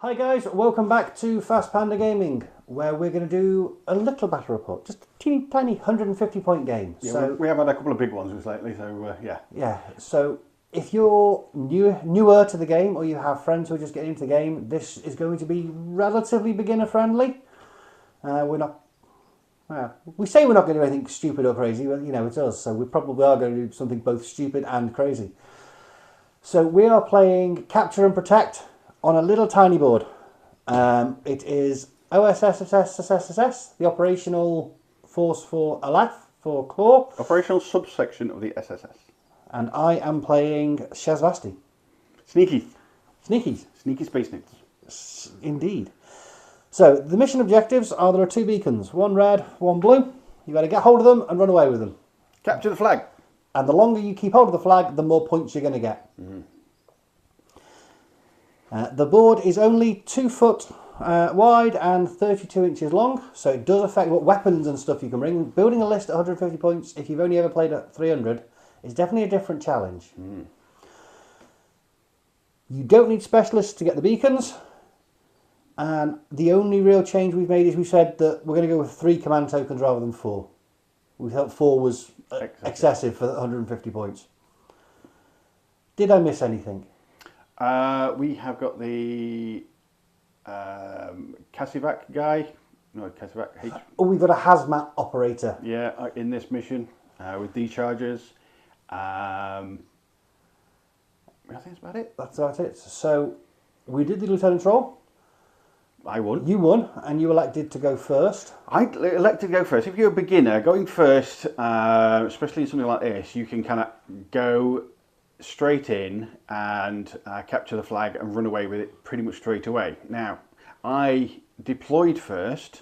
Hi guys, welcome back to Fast Panda Gaming, where we're going to do a little battle report, just a teeny tiny 150 point game. Yeah, so we have had a couple of big ones lately, so yeah. yeah, so if you're newer to the game or you have friends who are just getting into the game, this is going to be relatively beginner friendly. We're not. We say we're not going to do anything stupid or crazy, but you know it's us, so we probably are going to do something both stupid and crazy. So we are playing Capture and Protect on a little tiny board. It is OSSS, the operational force for Aleph, for Claw. Operational subsection of the SSS. And I am playing Shasvastii. Sneaky. Sneakies. Sneaky space nits. Indeed. So the mission objectives are there are two beacons, one red, one blue. You've got to get hold of them and run away with them. Capture the flag. And the longer you keep hold of the flag, the more points you're going to get. The board is only 2 foot wide and 32 inches long, so it does affect what weapons and stuff you can bring. Building a list at 150 points, if you've only ever played at 300, is definitely a different challenge. You don't need specialists to get the beacons, and the only real change we've made is we said that we're going to go with 3 command tokens rather than 4. We thought 4 was excessive for 150 points. Did I miss anything? We have got the Cassivac guy. No, Cassivac H. Oh, we've got a hazmat operator. Yeah, in this mission with decharges. I think that's about it. That's about it. So we did the lieutenant's role. I won. You won, and you elected to go first. I elected to go first. If you're a beginner, going first, especially in something like this, you can kind of go straight in and capture the flag and run away with it pretty much straight away. Now, I deployed first.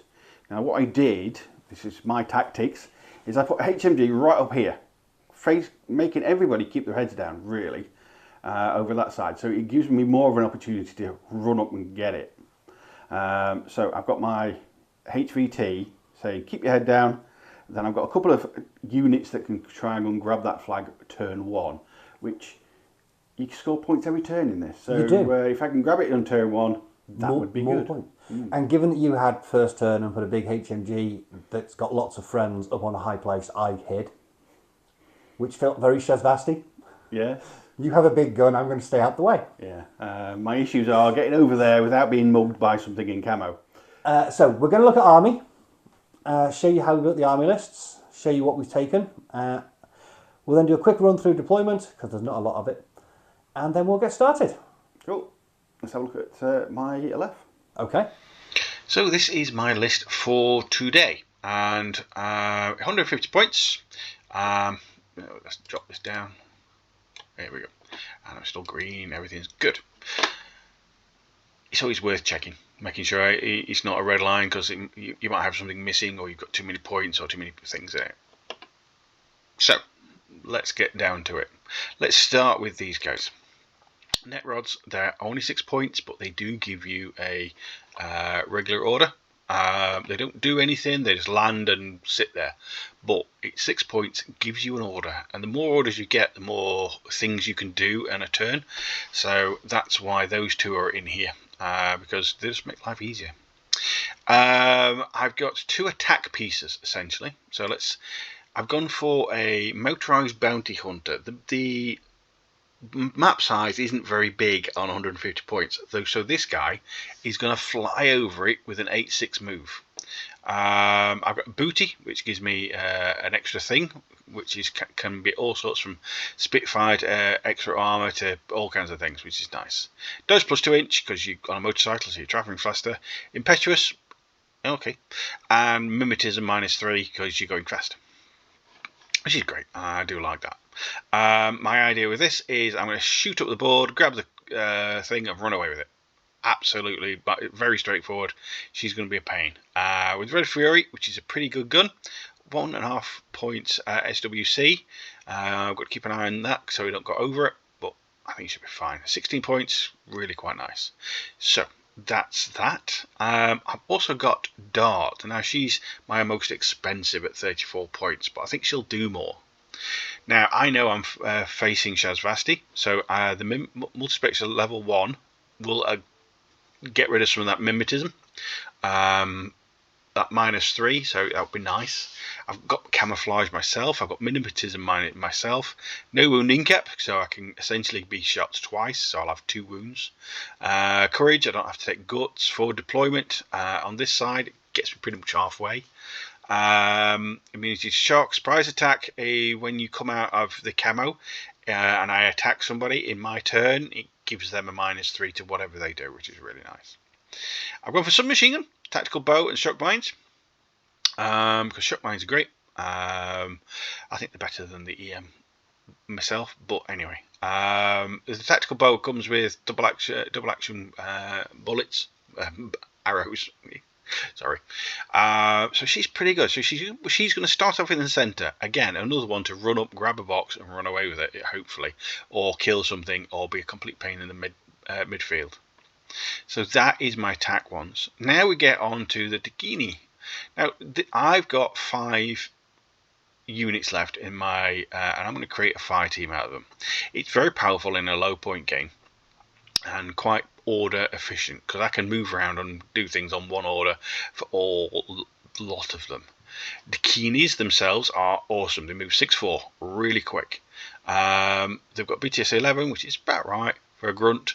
Now, what I did, this is my tactics, is I put HMG right up here, making everybody keep their heads down, really, over that side. So it gives me more of an opportunity to run up and get it. So I've got my HVT saying keep your head down. Then I've got a couple of units that can try and grab that flag turn 1, which you can score points every turn in this. So You do. If I can grab it on turn 1, that would be good. Point. And given that you had first turn and put a big HMG that's got lots of friends up on a high place, I hid, which felt very Shasvastii. Yeah. You have a big gun, I'm going to stay out the way. Yeah. My issues are getting over there without being mugged by something in camo. So we're going to look at army, show you how we built the army lists, show you what we've taken. We'll then do a quick run through deployment, because there's not a lot of it. And then we'll get started. Cool. Let's have a look at my LF. Okay. So this is my list for today. And 150 points. Let's drop this down. There we go. And I'm still green. Everything's good. It's always worth checking, making sure it's not a red line, because you might have something missing, or you've got too many points or too many things there. So let's get down to it. Let's start with these guys. Net rods, they're only 6 points, but they do give you a regular order. They don't do anything, they just land and sit there. But it's 6 points, gives you an order, and the more orders you get, the more things you can do in a turn. So that's why those two are in here, because they just make life easier. I've got 2 attack pieces essentially. So I've gone for a motorized bounty hunter. The map size isn't very big on 150 points, though. So this guy is going to fly over it with an 8-6 move. I've got Booty, which gives me an extra thing, which can be all sorts from Spitfire to extra armor to all kinds of things, which is nice. Dodge plus 2 inch because you're on a motorcycle, so you're traveling faster. Impetuous, okay, and Mimetism -3 because you're going fast, which is great. I do like that. My idea with this is I'm going to shoot up the board, grab the thing, and run away with it. Absolutely, but very straightforward. She's going to be a pain. With Red Fury, which is a pretty good gun, 1.5 points SWC. I've got to keep an eye on that so we don't go over it, but I think it should be fine. 16 points, really quite nice. So that's that. I've also got Dart. Now she's my most expensive at 34 points, but I think she'll do more. Now I know I'm facing Shasvastii, so the multispector level 1 will get rid of some of that mimetism. That -3, so that would be nice. I've got camouflage myself. I've got mimetism myself. No wounding cap, so I can essentially be shot twice, so I'll have 2 wounds. Courage, I don't have to take guts. Forward deployment on this side, it gets me pretty much halfway. Immunity to shock, surprise attack. When you come out of the camo and I attack somebody in my turn, it gives them a -3 to whatever they do, which is really nice. I've gone for submachine gun, tactical bow, and shock mines. Because shock mines are great. I think they're better than the EM myself, but anyway. The tactical bow comes with double action bullets, arrows. Sorry. So she's pretty good. So she's going to start off in the centre. Again, another one to run up, grab a box, and run away with it, hopefully, or kill something, or be a complete pain in the midfield. So that is my tack ones. Now we get on to the Dakini. Now I've got 5 units left in my, and I'm going to create a fire team out of them. It's very powerful in a low point game, and quite order efficient because I can move around and do things on one order for all lot of them. The Dakinis themselves are awesome. They move 6-4 really quick. They've got BTS 11, which is about right for a grunt.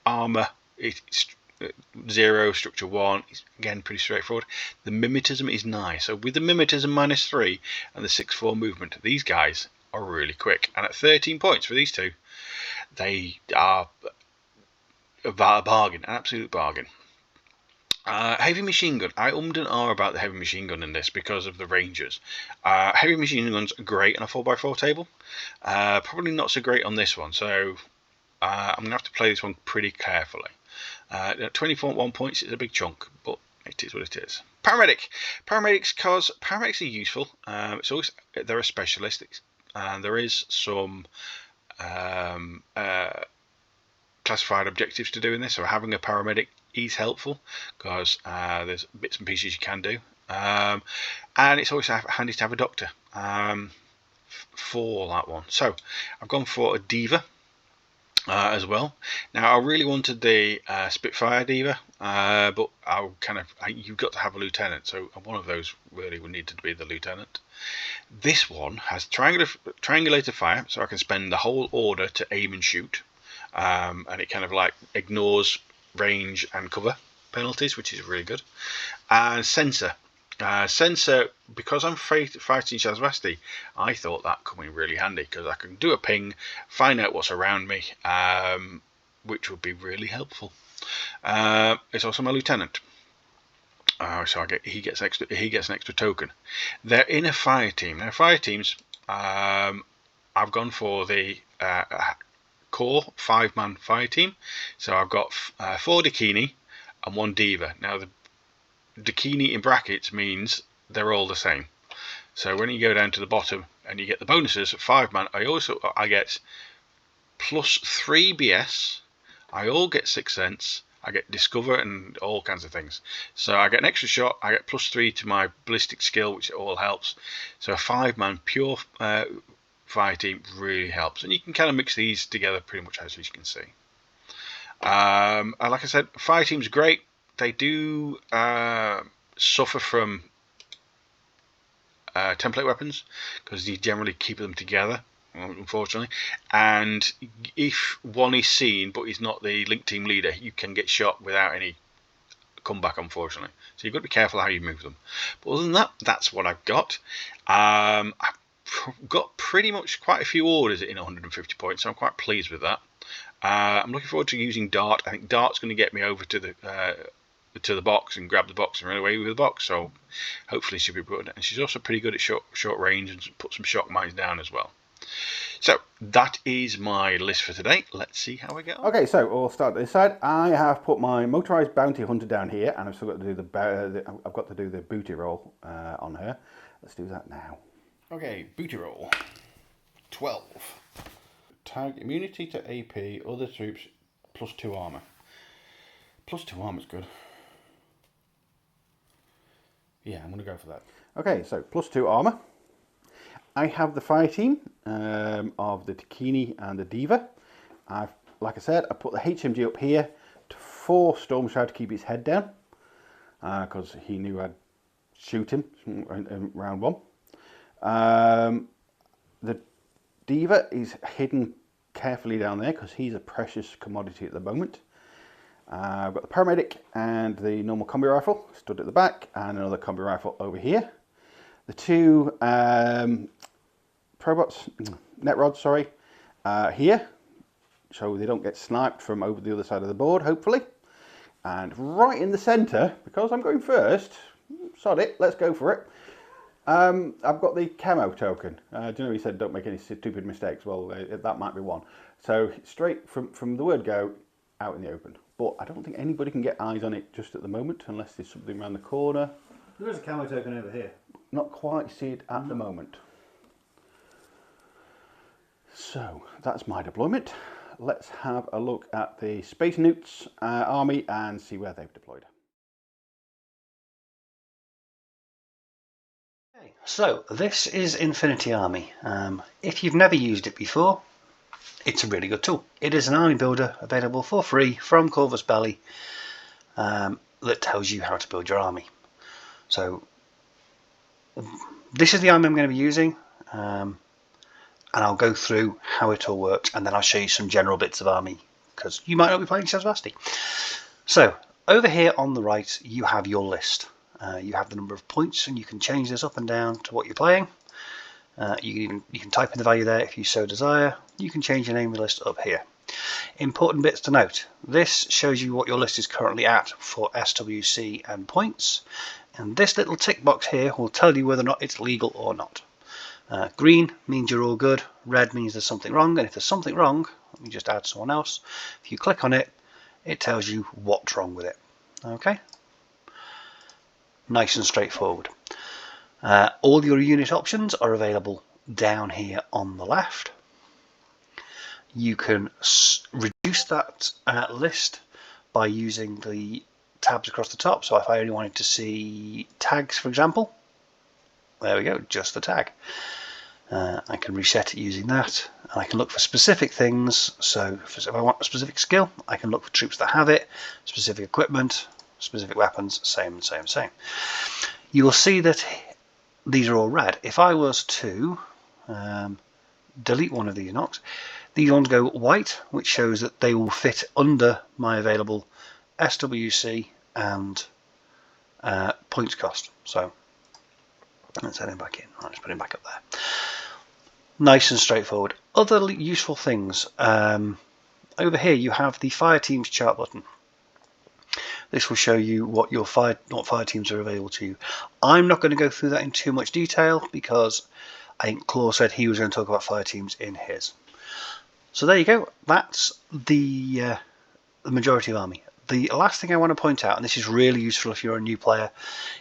Armor, it's 0, structure 1. It's again pretty straightforward. The mimetism is nice. So with the mimetism -3 and the 6-4 movement, these guys are really quick. And at 13 points for these two, they are a bargain, an absolute bargain. Heavy machine gun. I ummed and ah about the heavy machine gun in this because of the Rangers. Heavy machine guns are great on a 4x4 table. Probably not so great on this one. So I'm going to have to play this one pretty carefully. 24.1 points is a big chunk, but it is what it is. Paramedic. Paramedics are useful. It's always, they're a specialist, and there is some classified objectives to do in this, so having a paramedic is helpful because there's bits and pieces you can do, and it's always handy to have a doctor for that one. So I've gone for a diva as well. Now I really wanted the Spitfire diva, but you've got to have a lieutenant, so one of those really would need to be the lieutenant. This one has triangulated fire, so I can spend the whole order to aim and shoot, and it kind of like ignores range and cover penalties, which is really good. And sensor, because I'm fighting Shasvastii, I thought that come in really handy because I can do a ping, find out what's around me, which would be really helpful. It's also my lieutenant, so he gets an extra token. They're in a fire team. Now fire teams, I've gone for the core 5-man fire team. So I've got 4 Dakini and 1 diva. Now the Dakini in brackets means they're all the same. So when you go down to the bottom and you get the bonuses at 5-man, I get +3 BS. I all get 6 sense. I get discover and all kinds of things. So I get an extra shot. I get +3 to my ballistic skill, which all helps. So a 5-man pure fire team really helps, and you can kind of mix these together pretty much as you can see. Like I said, fire teams are great. They do suffer from template weapons because you generally keep them together, unfortunately, and if one is seen but is not the link team leader, you can get shot without any comeback, unfortunately. So you've got to be careful how you move them. But other than that, that's what I've got. I've got pretty much quite a few orders in 150 points, so I'm quite pleased with that. I'm looking forward to using Dart. I think Dart's going to get me over to the box and grab the box and run away with the box, so hopefully she'll be good. And she's also pretty good at short range and put some shock mines down as well. So that is my list for today. Let's see how we get on. Okay, so we'll start this side. I have put my motorized bounty hunter down here, and I've still got to do I've got to do the booty roll on her. Let's do that now. Okay, booty roll. 12. Tag immunity to AP, other troops, +2 armor. +2 armor is good. Yeah, I'm going to go for that. Okay, so +2 armor. I have the fire team of the Dakini and the Diva. Like I said, I put the HMG up here to 4 Stormshroud to keep his head down, because he knew I'd shoot him in round 1. The Diva is hidden carefully down there because he's a precious commodity at the moment. I've got the paramedic and the normal combi rifle stood at the back, and another combi rifle over here. The 2 probots, net rods, sorry, here, so they don't get sniped from over the other side of the board, hopefully. And right in the centre, because I'm going first, sod it, let's go for it. I've got the camo token. Do you know he said don't make any stupid mistakes? Well, that might be one. So straight from the word go, out in the open. But I don't think anybody can get eyes on it just at the moment, unless there's something around the corner. There is a camo token over here. Not quite see it at the moment. So that's my deployment. Let's have a look at the Space Newts army and see where they've deployed. Okay, so this is Infinity Army. If you've never used it before, it's a really good tool. It is an army builder available for free from Corvus Belli that tells you how to build your army. So this is the army I'm going to be using, and I'll go through how it all works, and then I'll show you some general bits of army because you might not be playing Shasvastii. So over here on the right you have your list. You have the number of points, and you can change this up and down to what you're playing. You can type in the value there if you so desire. You can change your name of the list up here. Important bits to note: this shows you what your list is currently at for SWC and points, and this little tick box here will tell you whether or not it's legal or not. Green means you're all good, red means there's something wrong, and if there's something wrong, let me just add someone else. If you click on it, it tells you what's wrong with it. Okay? Nice and straightforward. All your unit options are available down here on the left. You can reduce that list by using the tabs across the top. So if I only wanted to see tags, for example, there we go, just the tag. I can reset it using that, and I can look for specific things. So if I want a specific skill, I can look for troops that have it, specific equipment, specific weapons, same. You will see that these are all red. If I was to delete one of these knocks, these ones go white, which shows that they will fit under my available SWC and points cost. So let's add him back in. Right, let's put him back up there. Nice and straightforward. Other useful things. Over here you have the fire teams chart button. This will show you what fire teams are available to you. I'm not going to go through that in too much detail because I think Claw said he was going to talk about fire teams in his. So there you go. That's the majority of army. The last thing I want to point out, and this is really useful if you're a new player,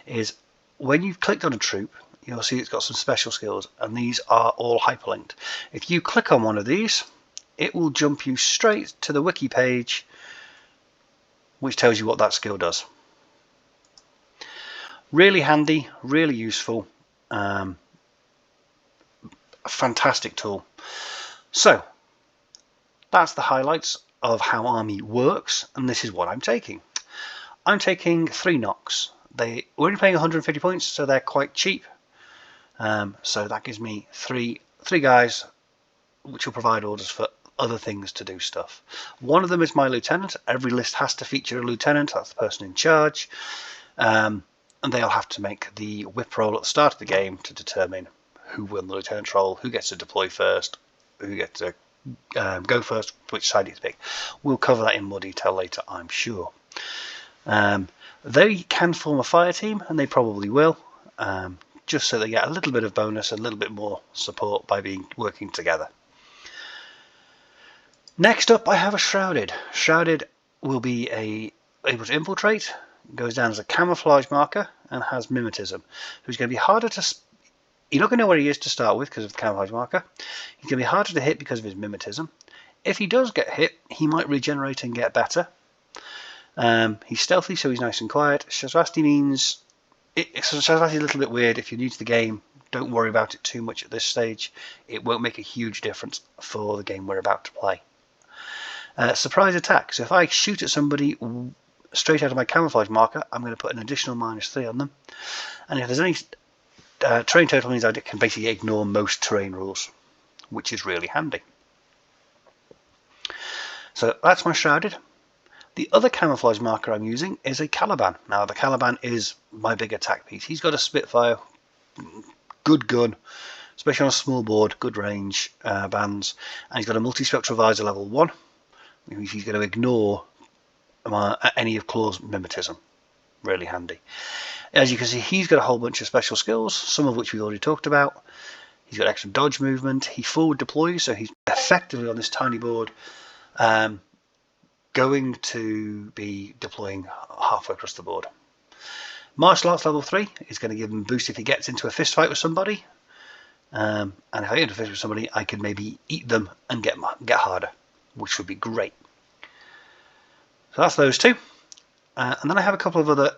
is when you've clicked on a troop, you'll see it's got some special skills, and these are all hyperlinked. If you click on one of these, it will jump you straight to the wiki page, which tells you what that skill does. Really handy, really useful, a fantastic tool. So that's the highlights of how army works, and this is what I'm taking. I'm taking 3 knocks. We're only paying 150 points, so they're quite cheap. So that gives me three guys, which will provide orders for other things to do stuff. One of them is my lieutenant. Every list has to feature a lieutenant. That's the person in charge, and they'll have to make the whip roll at the start of the game to determine who won the lieutenant's role, who gets to deploy first, who gets to go first, which side you pick. We'll cover that in more detail later, I'm sure. They can form a fire team, and they probably will, just so they get a little bit of bonus, a little bit more support by working together. Next up I have a Shrouded. Shrouded will be able to infiltrate, goes down as a camouflage marker, and has mimetism. So he's going to be harder to... You're not going to know where he is to start with because of the camouflage marker. He's going to be harder to hit because of his mimetism. If he does get hit, he might regenerate and get better. He's stealthy, so he's nice and quiet. Shasvastii means... Shasvastii is a little bit weird. If you're new to the game, don't worry about it too much at this stage. It won't make a huge difference for the game we're about to play. Surprise attack. So if I shoot at somebody straight out of my camouflage marker, I'm going to put an additional -3 on them. And if there's any terrain total, means I can basically ignore most terrain rules, which is really handy. So that's my Shrouded. The other camouflage marker I'm using is a Caliban. Now the Caliban is my big attack piece. He's got a Spitfire, good gun, especially on a small board, good range bands, and he's got a multi-spectral visor level 1, which he's going to ignore any of Claw's mimetism. Really handy. As you can see, he's got a whole bunch of special skills, some of which we already talked about. He's got extra dodge movement. He forward deploys, so he's effectively on this tiny board going to be deploying halfway across the board. Martial Arts level 3 is going to give him a boost if he gets into a fist fight with somebody. And if I get into a fist with somebody, I can maybe eat them and get harder, which would be great. So that's those two. And then I have a couple of other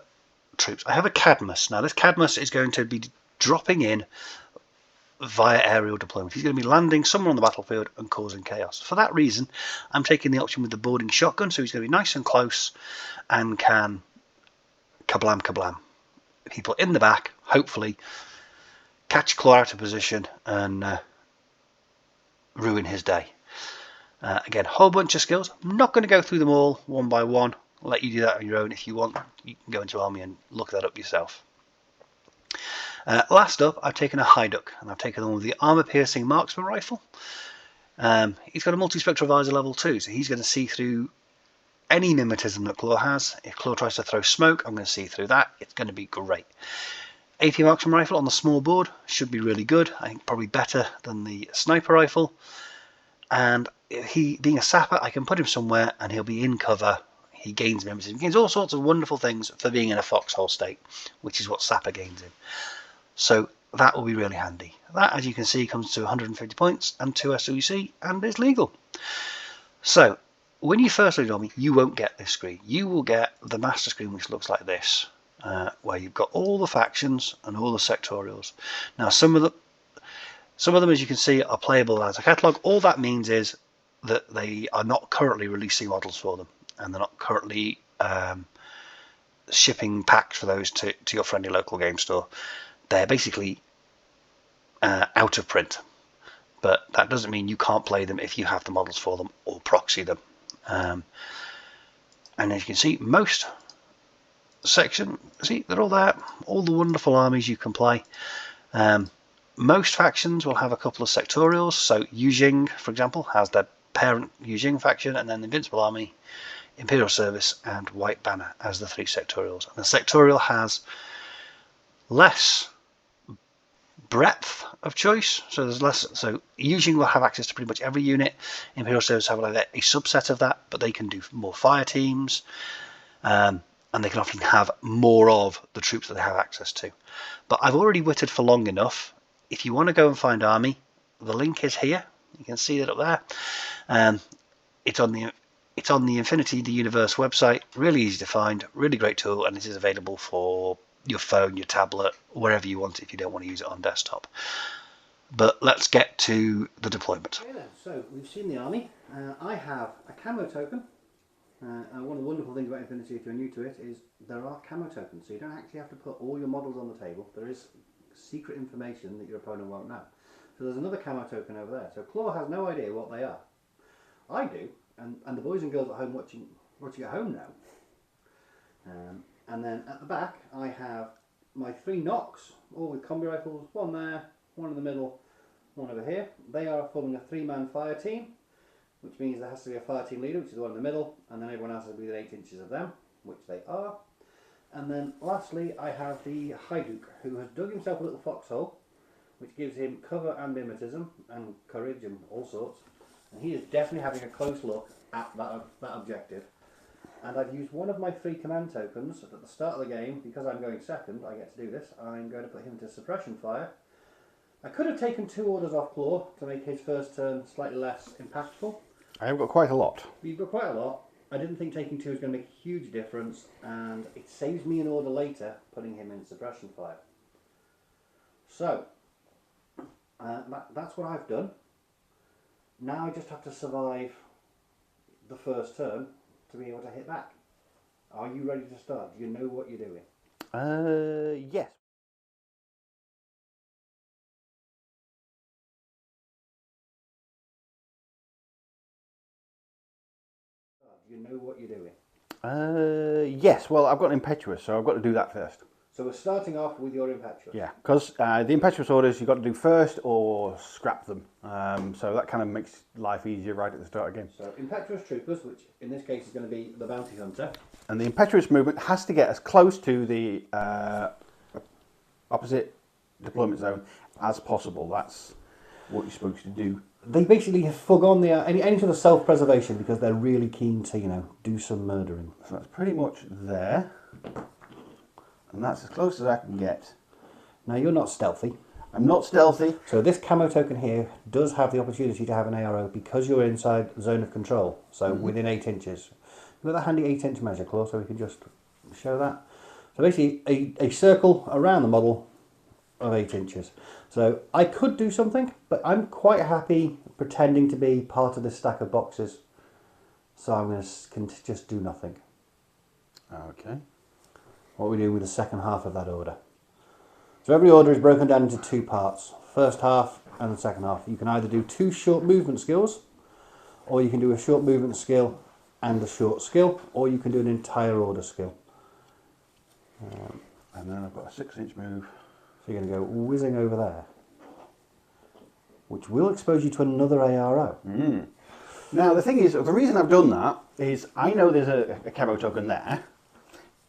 troops. I have a Cadmus. Now this Cadmus is going to be dropping in via aerial deployment. He's going to be landing somewhere on the battlefield and causing chaos. For that reason, I'm taking the option with the boarding shotgun, so he's going to be nice and close and can kablam kablam people in the back, hopefully catch Claw out of position and ruin his day. Again, whole bunch of skills. I'm not going to go through them all one by one. I'll let you do that on your own. If you want, you can go into Army and look that up yourself. Last up, I've taken a Hajduk, and I've taken on with the armor-piercing marksman rifle. He's got a multi-spectral visor level 2, so he's going to see through any mimetism that Claw has. If Claw tries to throw smoke, I'm going to see through that. It's going to be great. AP marksman rifle on the small board should be really good. I think probably better than the sniper rifle. And he, being a sapper, I can put him somewhere and he'll be in cover. He gains mimetism. He gains all sorts of wonderful things for being in a foxhole state, which is what sapper gains in. So that will be really handy. That, as you can see, comes to 150 points and 2 SWC and is legal. So when you first load on me, you won't get this screen. You will get the master screen, which looks like this, where you've got all the factions and all the sectorials. Now some of them, as you can see, are playable as a catalogue. All that means is that they are not currently releasing models for them, and they're not currently shipping packs for those to your friendly local game store. They're basically out of print, but that doesn't mean you can't play them if you have the models for them or proxy them. And as you can see, most section, see, they're all there, all the wonderful armies you can play. Most factions will have a couple of sectorials. So Yujing, for example, has their parent Yujing faction, and then the Invincible Army, Imperial Service, and White Banner as the 3 sectorials. And the sectorial has less breadth of choice, so there's less. So Yujing will have access to pretty much every unit. Imperial Service have like a subset of that, but they can do more fire teams, and they can often have more of the troops that they have access to. But I've already witted for long enough. If you want to go and find Army, the link is here. You can see it up there. It's on the Infinity the Universe website. Really easy to find, really great tool, and this is available for your phone, your tablet, wherever you want it if you don't want to use it on desktop. But let's get to the deployment. Okay then, so we've seen the army. I have a camo token. And one of the wonderful things about Infinity, if you're new to it, is there are camo tokens, so you don't actually have to put all your models on the table. There is secret information that your opponent won't know. So there's another camo token over there. So Claw has no idea what they are. I do, and the boys and girls at home watching at home know. And then at the back I have my 3 knocks, all with combi rifles, one there, one in the middle, one over here. They are forming a 3-man fire team, which means there has to be a fire team leader, which is the one in the middle, and then everyone else has to be within 8 inches of them, which they are. And then lastly I have the Hajduk, who has dug himself a little foxhole, which gives him cover and mimetism and courage and all sorts. And he is definitely having a close look at that objective. And I've used one of my 3 command tokens at the start of the game. Because I'm going second, I get to do this. I'm going to put him into suppression fire. I could have taken 2 orders off Claw to make his first turn slightly less impactful. I have got quite a lot. You've got quite a lot. I didn't think taking 2 is going to make a huge difference, and it saves me an order later putting him in suppression fire. So that's what I've done. Now I just have to survive the first turn to be able to hit back. Are you ready to start? Do you know what you're doing? Yes. Do you know what you're doing? Yes. Well, I've got an impetuous, so I've got to do that first. So we're starting off with your impetuous. Yeah, because the impetuous orders you've got to do first or scrap them. So that kind of makes life easier right at the start again. So impetuous troopers, which in this case is going to be the bounty hunter. And the impetuous movement has to get as close to the opposite deployment zone as possible. That's what you're supposed to do. They basically have forgone any sort of self-preservation because they're really keen to, do some murdering. So that's pretty much there. And that's as close as I can get. Now you're not stealthy. I'm not stealthy. So this camo token here does have the opportunity to have an ARO because you're inside the zone of control. So within 8 inches. We've got that handy 8-inch measure claw, so we can just show that. So basically a circle around the model of 8 inches. So I could do something, but I'm quite happy pretending to be part of this stack of boxes. So I'm going to just do nothing. Okay. What we're doing with the second half of that order. So every order is broken down into 2 parts. First half and the second half. You can either do 2 short movement skills, or you can do a short movement skill and a short skill, or you can do an entire order skill. And then I've got a 6-inch move. So you're going to go whizzing over there, which will expose you to another ARO. Now the thing is, the reason I've done that is I know there's a camo token there.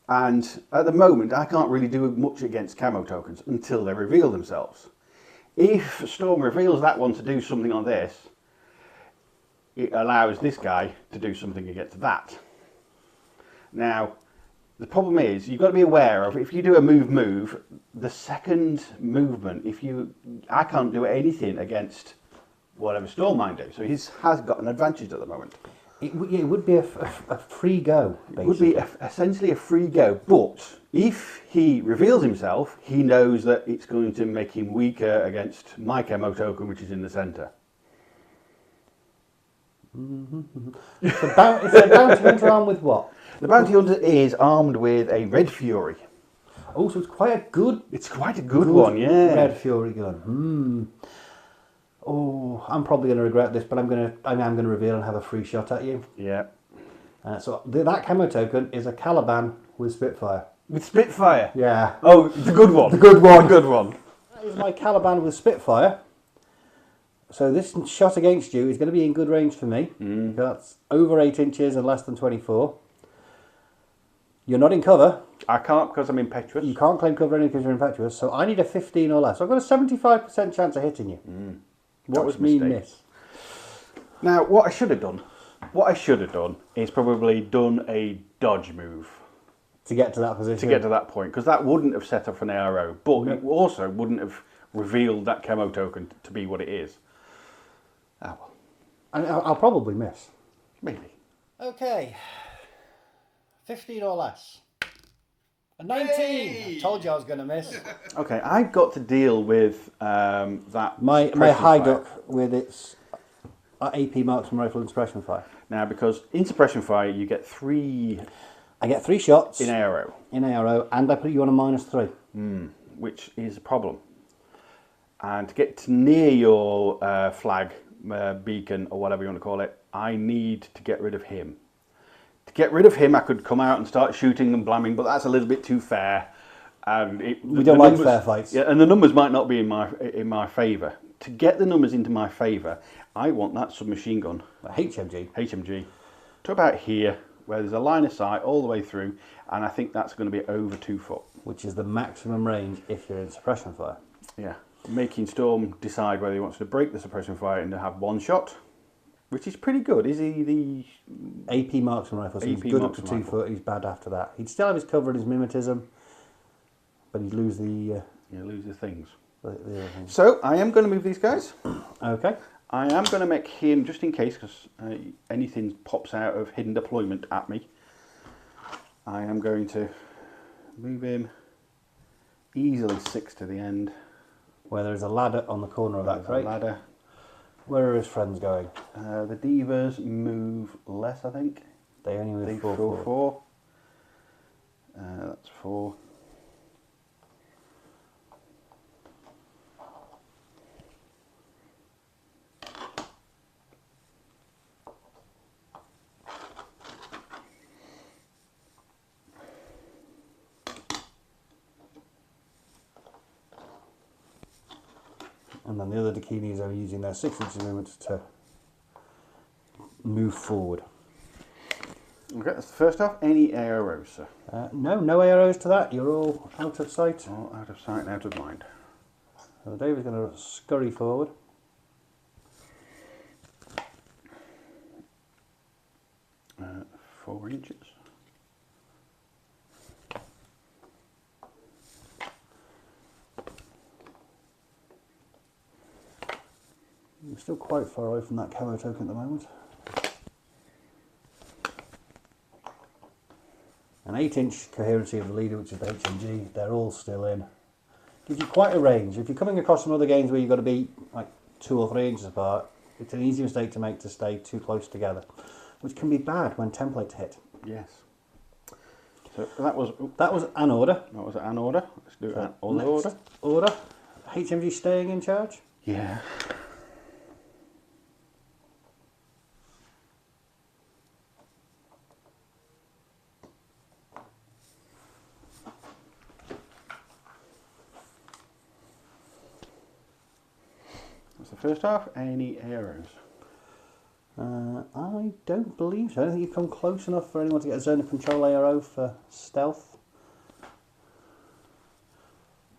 And at the moment, I can't really do much against camo tokens until they reveal themselves. If Storm reveals that one to do something on this, it allows this guy to do something against that. Now, the problem is, you've got to be aware of, if you do a move, the second movement, I can't do anything against whatever Storm might do. So he has got an advantage at the moment. It would be a free go, basically. It would be essentially a free go, but if he reveals himself, he knows that it's going to make him weaker against my camo token, which is in the centre. It's a bounty hunter armed with what? The bounty hunter is armed with a Red Fury. Oh, so it's quite a good... It's quite a good one, yeah. Red Fury gun. Oh, I'm probably going to regret this, but I'm going to reveal and have a free shot at you. Yeah. So that camo token is a Caliban with Spitfire. With Spitfire? Yeah. Oh, the good one. The good one. The good one. That is my Caliban with Spitfire. So this shot against you is going to be in good range for me. That's over 8 inches and less than 24. You're not in cover. I can't because I'm impetuous. You can't claim cover only because you're impetuous. So I need a 15 or less. So I've got a 75% chance of hitting you. What was me miss? Now, what I should have done is probably done a dodge move. To get to that position? To get to that point, because that wouldn't have set off an ARO, but it also wouldn't have revealed that camo token to be what it is. Ah, well. And I'll probably miss. Maybe. Okay. 15 or less. A 19! Hey! I told you I was going to miss. Okay, I've got to deal with that. My suppression high fire. duck with its AP marksman rifle and suppression fire. Now, because in suppression fire you get 3 I get 3 shots in ARO. in ARO, and I put you on a -3. Which is a problem. And to get near your flag, beacon, or whatever you want to call it, I need to get rid of him. To get rid of him, I could come out and start shooting and blamming, but that's a little bit too fair. And We don't like fair fights. Yeah, and the numbers might not be in my favour. To get the numbers into my favour, I want that submachine gun, HMG, to about here, where there's a line of sight all the way through, and I think that's going to be over 2 foot. Which is the maximum range if you're in suppression fire. Yeah, making Storm decide whether he wants to break the suppression fire and to have 1 shot, which is pretty good. Is he the AP marksman rifle? So he's good up to 2 foot. He's bad after that. He'd still have his cover and his mimetism, but he'd lose the lose the things. The other things. So I am going to move these guys. Okay. I am going to make him, just in case, because anything pops out of hidden deployment at me, I am going to move him easily 6 to the end. Where there's a ladder on the corner of that crate. Ladder. Where are his friends going? The divas move less, I think. They only move They 4 go forward. 4. That's 4. And then the other Dakinis are using their 6 inches movement to move forward. Okay, that's the first off. Any arrows, sir? No arrows to that. You're all out of sight. All out of sight and out of mind. So David's going to scurry forward. Uh, 4 inches. You're still quite far away from that camo token at the moment. An 8-inch coherency of the leader, which is the HMG, they're all still in. Gives you quite a range. If you're coming across some other games where you've got to be like 2 or 3 inches apart, it's an easy mistake to make to stay too close together, which can be bad when templates hit. Yes. So that was an order. That was an order. Let's do an other Next order. HMG staying in charge. Yeah. That's the first half. Any arrows? I don't believe so. I don't think you've come close enough for anyone to get a zone of control arrow for stealth.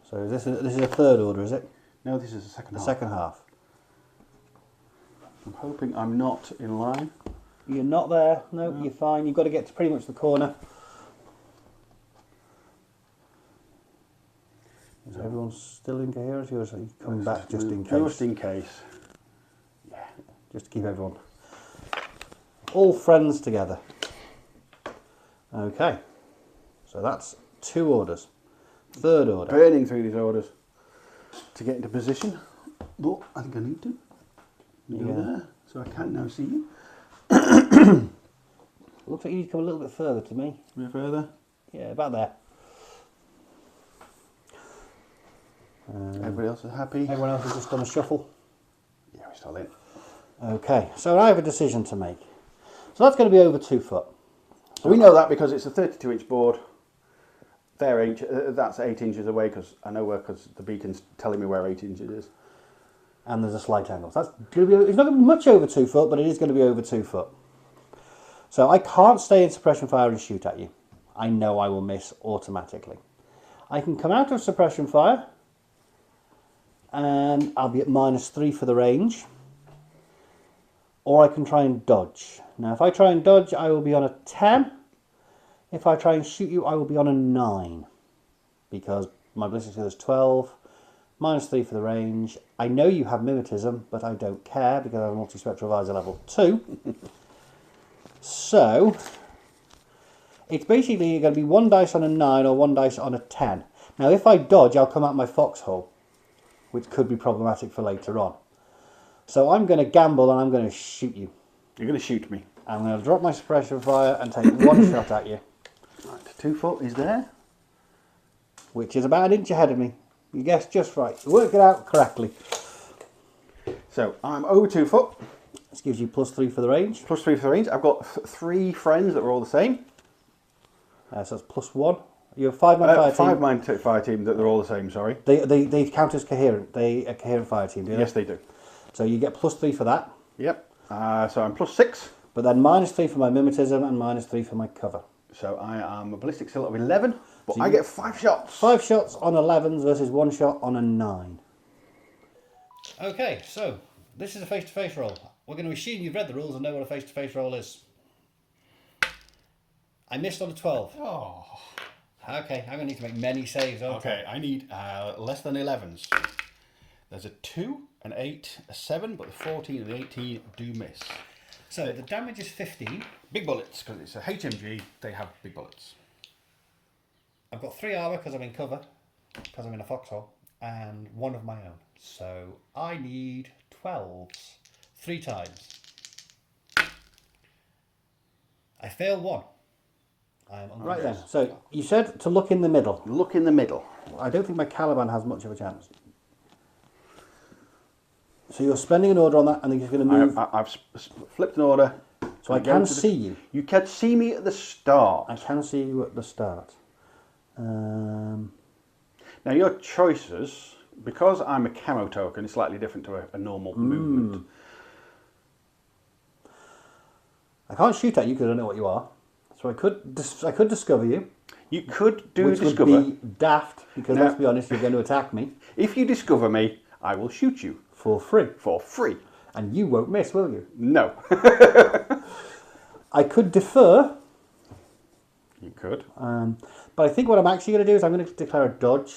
So this is a third order, is it? No, this is the second The half. second half. I'm hoping I'm not in line. You're not there. No, you're fine. You've got to get to pretty much the corner. Is everyone still in coherency, or is he coming back just in case? Just in case. Yeah. Just to keep everyone all friends together. Okay, so that's 2 orders. Third order. Burning through these orders to get into position. But I think I need to go there, so I can now see you. Looks like you need to come a little bit further to me. A bit further. Yeah, about there. Everybody else is happy. Everyone else is just on a shuffle. Yeah, we're still in. Okay, so I have a decision to make. So that's going to be over 2 foot. So we know that because it's a 32-inch board. That's 8 inches away, because I know where, because the beacon's telling me where 8 inches is. And there's a slight angle. So that's going to be, it's not going to be much over 2 foot, but it is going to be over 2 foot. So I can't stay in suppression fire and shoot at you. I know I will miss automatically. I can come out of suppression fire, and I'll be at -3 for the range. Or I can try and dodge. Now if I try and dodge, I will be on a 10. If I try and shoot you, I will be on a 9. Because my ballistic skill is 12. -3 for the range. I know you have mimetism, but I don't care because I have a multi-spectral visor level 2. So it's basically going to be 1 dice on a 9 or 1 dice on a 10. Now if I dodge, I'll come out my foxhole, which could be problematic for later on. So I'm going to gamble and I'm going to shoot you. You're going to shoot me. I'm going to drop my suppression fire and take 1 shot at you. Right, 2 foot is there. Which is about 1 inch ahead of me. You guessed just right. Work it out correctly. So I'm over 2 foot. This gives you +3 for the range. +3 for the range. I've got 3 friends that are all the same. So that's +1. You have 5-man fire team. 5-man fire team that they're all the same, sorry. They count as coherent. They a coherent fire team, do they? Yes, they do. So you get +3 for that. Yep. So I'm +6. But then -3 for my mimetism and -3 for my cover. So I am a ballistic skill of 11, but I get 5 shots. 5 shots on 11s versus 1 shot on a 9. Okay, so this is a face-to-face roll. We're going to assume you've read the rules and know what a face-to-face roll is. I missed on a 12. Oh. Okay, I'm going to need to make many saves. Okay, I need less than 11s. There's a 2, an 8, a 7, but the 14 and the 18 do miss. So the damage is 15. Big bullets, because it's a HMG, they have big bullets. I've got 3 armour because I'm in cover, because I'm in a foxhole, and 1 of my own. So I need 12s. 3 times. I fail 1. I am right then. So you said to look in the middle. Look in the middle. I don't think my Caliban has much of a chance. So you're spending an order on that, and then you're going to move. I've flipped an order. So I can see you. You can see me at the start. I can see you at the start. Now your choices, because I'm a camo token, it's slightly different to a normal movement. I can't shoot at you because I don't know what you are. So I could discover you. You could do which discover. Would be daft because Now, let's be honest, you're going to attack me. If you discover me, I will shoot you. For free. For free. And you won't miss, will you? No. I could defer. You could. But I think what I'm actually going to do is I'm going to declare a dodge.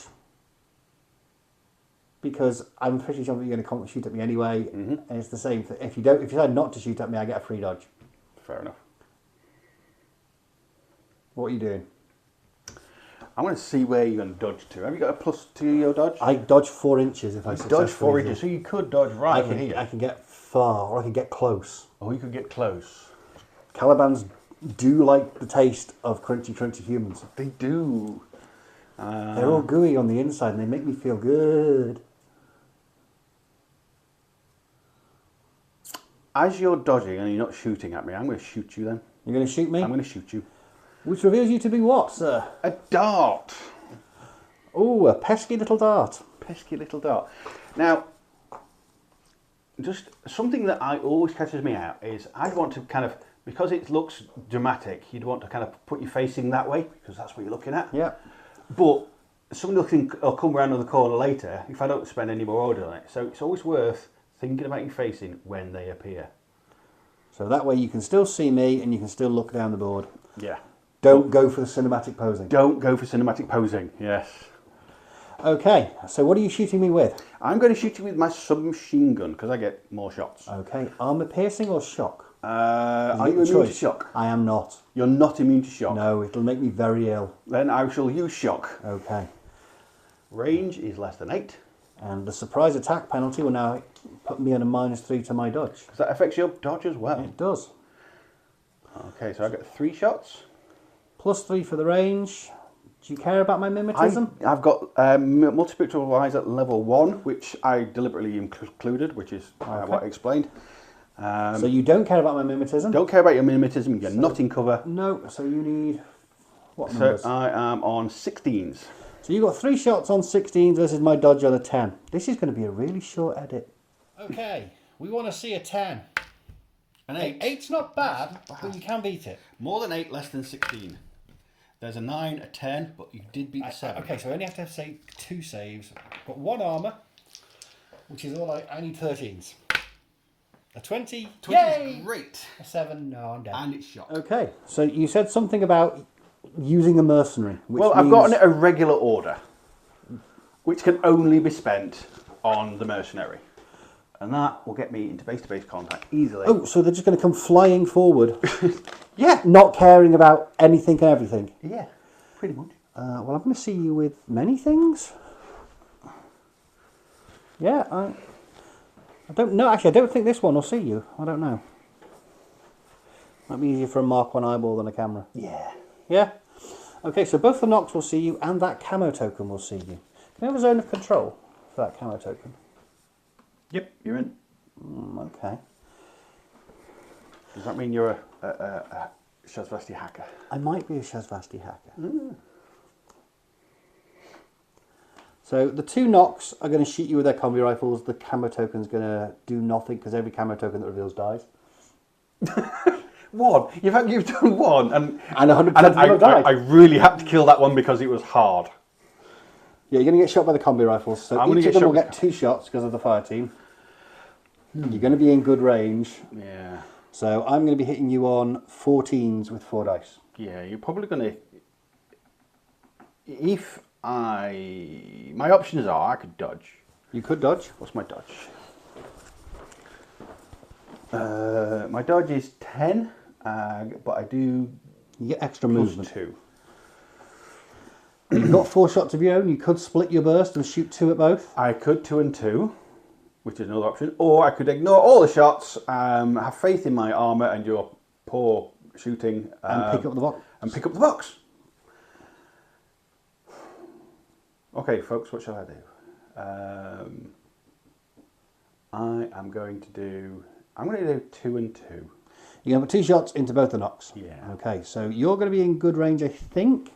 Because I'm pretty sure you're going to come and shoot at me anyway. And it's the same thing. If you decide not to shoot at me, I get a free dodge. Fair enough. What are you doing? I want to see where you're going to dodge to. Have you got a plus to your dodge? I dodge 4 inches if I dodge 4 inches, so you could dodge right over here. I can get far, or I can get close. Oh, you could get close. Calibans do like the taste of crunchy humans. They do. They're all gooey on the inside, and they make me feel good. As you're dodging and you're not shooting at me, I'm going to shoot you then. You're going to shoot me? I'm going to shoot you. Which reveals you to be what, sir? A dart. Oh, a pesky little dart. Pesky little dart. Now, just something that I always catches me out is I'd want to kind of, because it looks dramatic, you'd want to kind of put your facing that way, because that's what you're looking at. Yeah. But somebody will come around on the corner later if I don't spend any more orders on it. So it's always worth thinking about your facing when they appear. So that way you can still see me and you can still look down the board. Yeah. Don't go for the cinematic posing. Don't go for cinematic posing, yes. Okay, so what are you shooting me with? I'm going to shoot you with my submachine gun because I get more shots. Okay, armour piercing or shock? Are you immune to shock? I am not. You're not immune to shock? No, it'll make me very ill. Then I shall use shock. Okay. Range is less than 8. And the surprise attack penalty will now put me at a -3 to my dodge. Because that affects your dodge as well. It does. Okay, so I get 3 shots. +3 for the range. Do you care about my mimetism? I've got multispectral eyes at level 1, which I deliberately included, which is what I explained. So you don't care about my mimetism? Don't care about your mimetism, you're not in cover. No, so you need... What numbers? So I am on 16s. So you got 3 shots on 16 versus my dodge on a 10. This is going to be a really short edit. Okay, we want to see a 10. An 8. 8's not bad, but you can beat it. More than 8, less than 16. There's a 9, a 10, but you did beat the 7. Okay, so I only have to say 2 saves. Got 1 armour, which is all I need 13s. A 20. 20 Yay! is great. A 7. No, I'm dead. And it's shot. Okay, so you said something about using a mercenary. Which Well, I've got a regular order, which can only be spent on the mercenary. And that will get me into base-to-base contact easily. Oh, so they're just going to come flying forward. Yeah. Not caring about anything and everything. Yeah, pretty much. Well, I'm going to see you with many things. Yeah, I don't know. Actually, I don't think this one will see you. I don't know. Might be easier for a Mark 1 eyeball than a camera. Yeah. Yeah? Okay, so both the Nox will see you and that camo token will see you. Can I have a zone of control for that camo token? Yep, you're in. Okay. Does that mean you're a Shasvastii hacker? I might be a Shasvastii hacker. So the 2 Nox are going to shoot you with their combi rifles. The camo token's going to do nothing because every camo token that reveals dies. 1. You've done 1, and 100% of them died. I really had to kill that one because it was hard. Yeah, you're going to get shot by the combi rifles. So I'm each gonna of them will get get 2 shots because of the fire team. You're going to be in good range. Yeah. So I'm going to be hitting you on 14s with 4 dice. Yeah, you're probably going to... If my options are, I could dodge. You could dodge. What's my dodge? My dodge is 10, but I do... You get extra plus movement. 2. You've got 4 shots of your own. You could split your burst and shoot 2 at both. I could 2 and 2. which is another option. Or I could ignore all the shots, have faith in my armour and your poor shooting. And pick up the box. And pick up the box. Okay, folks, what shall I do? I'm going to do 2 and 2. You're going to put 2 shots into both the knocks? Yeah. Okay, so you're going to be in good range, I think.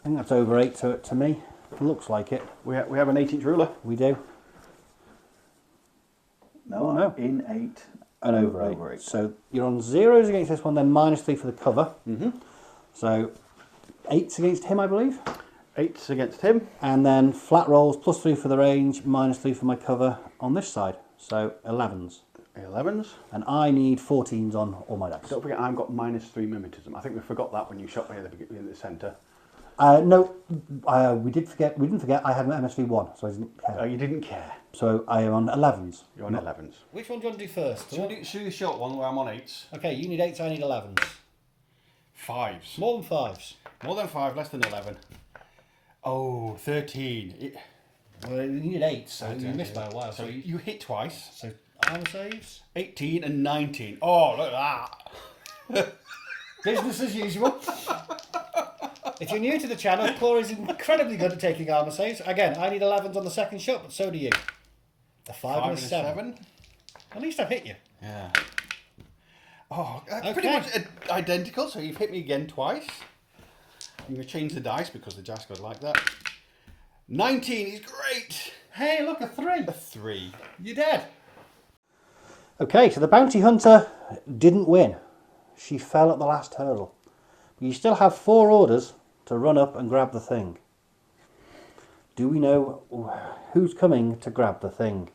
I think that's over 8 to me. It looks like it. We have an 8-inch ruler. We do. No, no. In 8. And over 8. So you're on 0s against this one, then -3 for the cover. So 8s against him, I believe. 8s against him. And then flat rolls, +3 for the range, -3 for my cover on this side. So 11s. 11s. And I need 14s on all my dice. Don't forget, I've got -3 mimetism. I think we forgot that when you shot me at the beginning in the centre. No, we didn't forget. I had an MSV1, so I didn't care. Oh, you didn't care. So I am on 11s. You're on 11s. Which one do you want to do first? Should we do the short one where I'm on 8s? Okay, you need 8s, I need 11s. 5s. More than 5s. More than 5, less than 11. Oh, 13. Well, you needed 8, so you missed by a while. So you hit twice. So armor saves. 18 and 19. Oh, look at that. Business as usual. If you're new to the channel, Corey's incredibly good at taking armor saves. Again, I need 11s on the second shot, but so do you. A 5 and a 7. At least I've hit you. Yeah. Oh, Okay. pretty much identical. So you've hit me again twice. I'm going to change the dice because the dice goes like that. 19 is great. Hey, look, a 3. A 3. You're dead. Okay, so the bounty hunter didn't win. She fell at the last hurdle. But you still have 4 orders to run up and grab the thing. Do we know who's coming to grab the thing?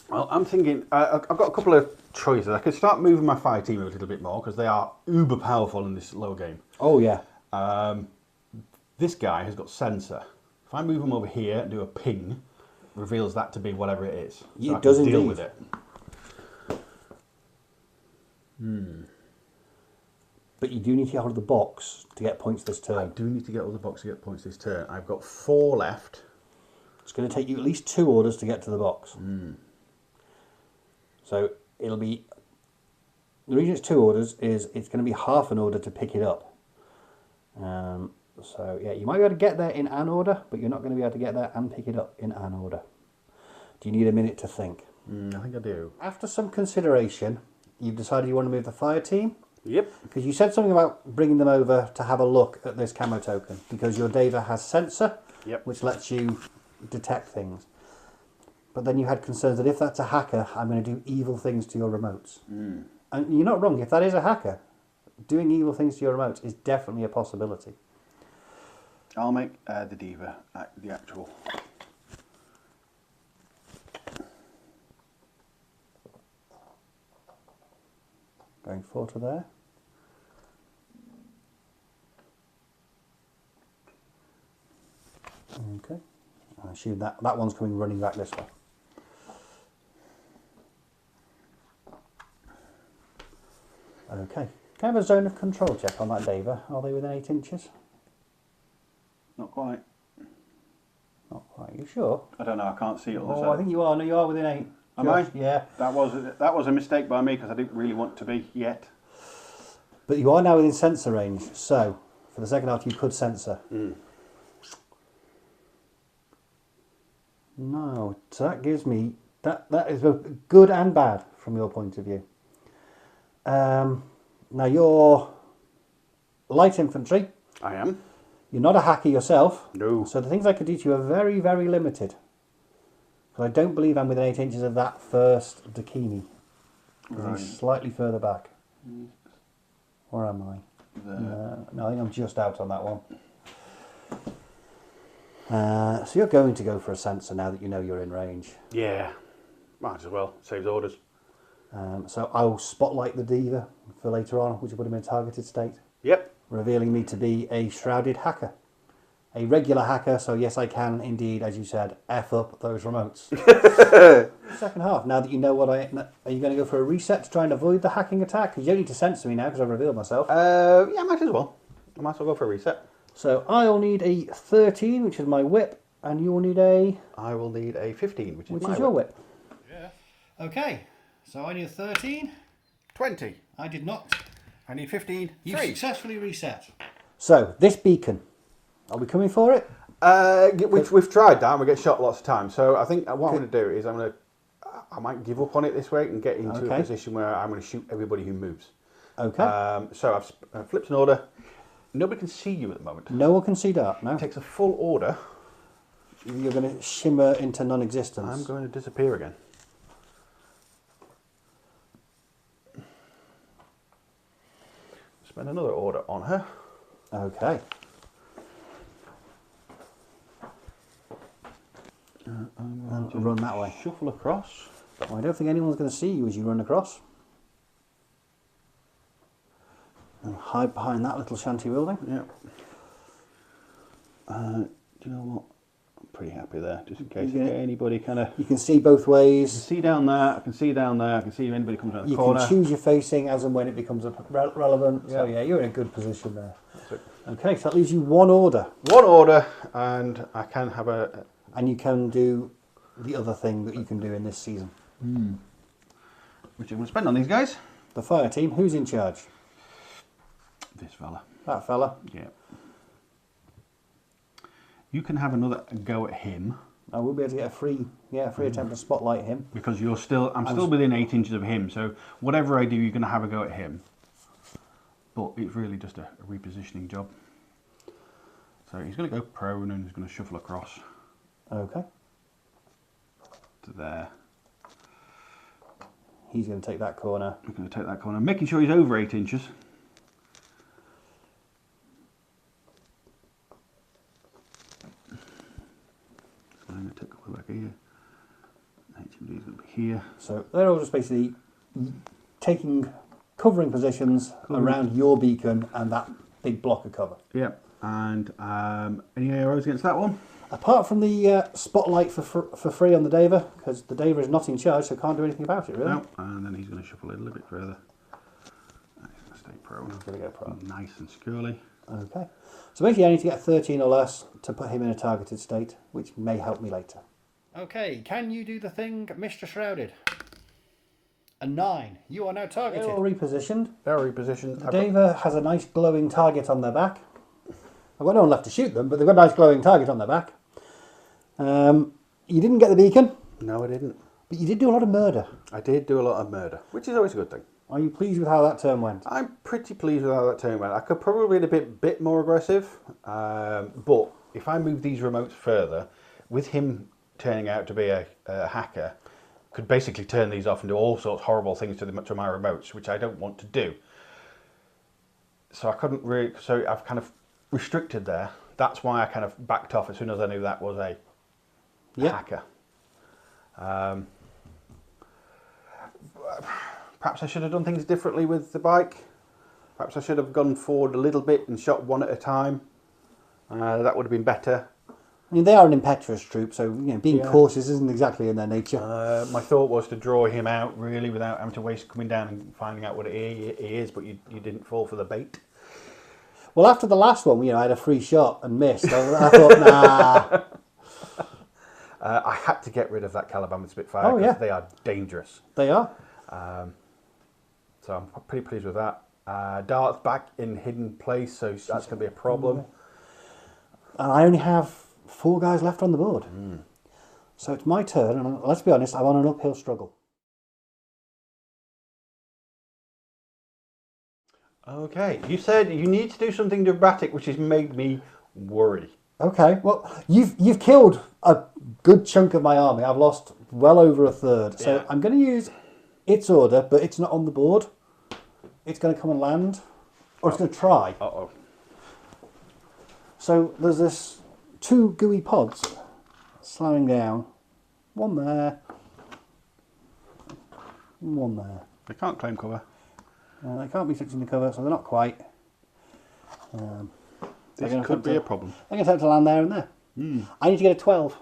Well, I'm thinking, I've got a couple of choices. I could start moving my fire team a little bit more because they are uber powerful in this low game. Oh, yeah. This guy has got sensor. If I move him over here and do a ping, reveals that to be whatever it is. So It does deal indeed. with it. But you do need to get hold of the box to get points this I turn. do need to get all the box to get points this turn. I've got 4 left. It's going to take you at least 2 orders to get to the box. So it'll be... The reason it's 2 orders is it's going to be half an order to pick it up. So yeah, you might be able to get there in an order, but you're not going to be able to get there and pick it up in an order. Do you need a minute to think? I think I do. After some consideration, you've decided you want to move the fire team? Yep. Because you said something about bringing them over to have a look at this camo token, because your Dava has sensor, Yep. which lets you detect things. But then you had concerns that if that's a hacker, I'm going to do evil things to your remotes. And you're not wrong. If that is a hacker, doing evil things to your remotes is definitely a possibility. I'll make the diva the actual. Going 4 to there. Okay. I assume that one's coming running back this way. Okay. Can I have a zone of control check on that Dava? Are they within 8 inches? Not quite. Not quite. You sure? I don't know. I can't see it on the Oh, side. I think you are. No, you are within 8. Am I? Yeah. That was a mistake by me because I didn't really want to be yet. But you are now within sensor range, so for the second half you could sensor. No, so that gives me that is both good and bad from your point of view. Now you're light infantry. I am. You're not a hacker yourself. No. So the things I could do to you are very, very limited. Because I don't believe I'm within 8 inches of that first Dakini. Right. He's slightly further back. Where am I? No, I think I'm just out on that one. So you're going to go for a sensor now that you know you're in range. Yeah. Might as well. Saves orders. So I'll spotlight the Diva for later on, which will put him in a targeted state, Yep. revealing me to be a shrouded hacker. A regular hacker, so yes, I can indeed, as you said, F up those remotes. Second half, now that you know what are you going to go for a reset to try and avoid the hacking attack? Because you don't need to censor me now because I've revealed myself. Yeah, might as well. I might as well go for a reset. So I'll need a 13, which is my whip, and you'll need a... I will need a 15, which is Which my is your whip. Okay, so I need 13. 20. I did not. I need 15. You 3. successfully reset. So, this beacon. Are we coming for it? We've tried that and we get shot lots of times. So I think what I'm going to do is I might give up on it this way and get into a position where I'm going to shoot everybody who moves. Okay. So I've flipped an order. Nobody can see you at the moment. No one can see that, no. It takes a full order. You're going to shimmer into non-existence. I'm going to disappear again. Spend another order on her. Okay. Run that way. Shuffle across. Well, I don't think anyone's going to see you as you run across. And hide behind that little shanty building. Yeah. Do you know what? I'm pretty happy there, just in case anybody kind of... You can see both ways. I can see down there, I can see down there, I can see if anybody comes around the corner. You can choose your facing as and when it becomes relevant. Yeah. So yeah, you're in a good position there. That's it. Okay, so that leaves you one order. One order, and I can have a... And you can do the other thing that you can do in this season. Which I'm going to spend on these guys. The fire team, who's in charge? This fella. That fella. Yeah. You can have another go at him. I will be able to get a free attempt to spotlight him. Because I'm still within 8 inches of him, so whatever I do, you're going to have a go at him. But it's really just a repositioning job. So he's going to go prone and he's going to shuffle across. Okay. To there. He's going to take that corner. I'm going to take that corner, making sure he's over 8 inches. So I'm going to take a way back here. HMD is going to be here. So they're all just basically covering positions around your beacon and that big block of cover. Yep. And any arrows against that one? Apart from the spotlight for free on the Deva, because the Deva is not in charge, so can't do anything about it, really. No. And then he's going to shuffle a little bit further. And he's going to stay prone. He's going to go prone. Nice and securely. Okay. So basically I need to get 13 or less to put him in a targeted state, which may help me later. Okay, can you do the thing, Mr. Shrouded? A 9. You are now targeted. They're all repositioned. They're repositioned. The Deva has a nice glowing target on their back. I've got no one left to shoot them, but they've got a nice glowing target on their back. You didn't get the beacon. No, I didn't. But you did do a lot of murder. I did do a lot of murder, which is always a good thing. Are you pleased with how that turn went? I'm pretty pleased with how that turn went. I could probably be a bit more aggressive, but if I move these remotes further, with him turning out to be a hacker, could basically turn these off and do all sorts of horrible things to my remotes, which I don't want to do. So I couldn't really. So I've kind of restricted there. That's why I kind of backed off as soon as I knew that was a hacker. Perhaps I should have done things differently with the bike. Perhaps I should have gone forward a little bit and shot one at a time. That would have been better. I mean, they are an impetuous troop, so being cautious isn't exactly in their nature. My thought was to draw him out really without having to waste coming down and finding out what he is, but you didn't fall for the bait. Well, after the last one, I had a free shot and missed. I thought, nah. I had to get rid of that Caliban Spitfire because they are dangerous. They are. So I'm pretty pleased with that. Dart's back in hidden place, so that's going to be a problem. And I only have 4 guys left on the board. So it's my turn, and let's be honest, I'm on an uphill struggle. Okay, you said you need to do something dramatic, which has made me worry. Okay, well, you've killed a good chunk of my army. I've lost well over a third. So I'm going to use its order, but it's not on the board. It's going to come and land, or it's going to try. Uh-oh. So there's this 2 gooey pods slowing down. One there. One there. They can't claim cover. They can't be touching the cover, so they're not quite. This could be a problem. I'm going to attempt to land there and there. I need to get a 12.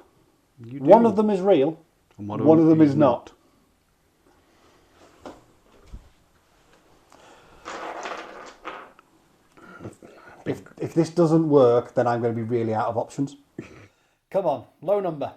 One of them is real, and one of them is not. If this doesn't work, then I'm going to be really out of options. Come on, low number.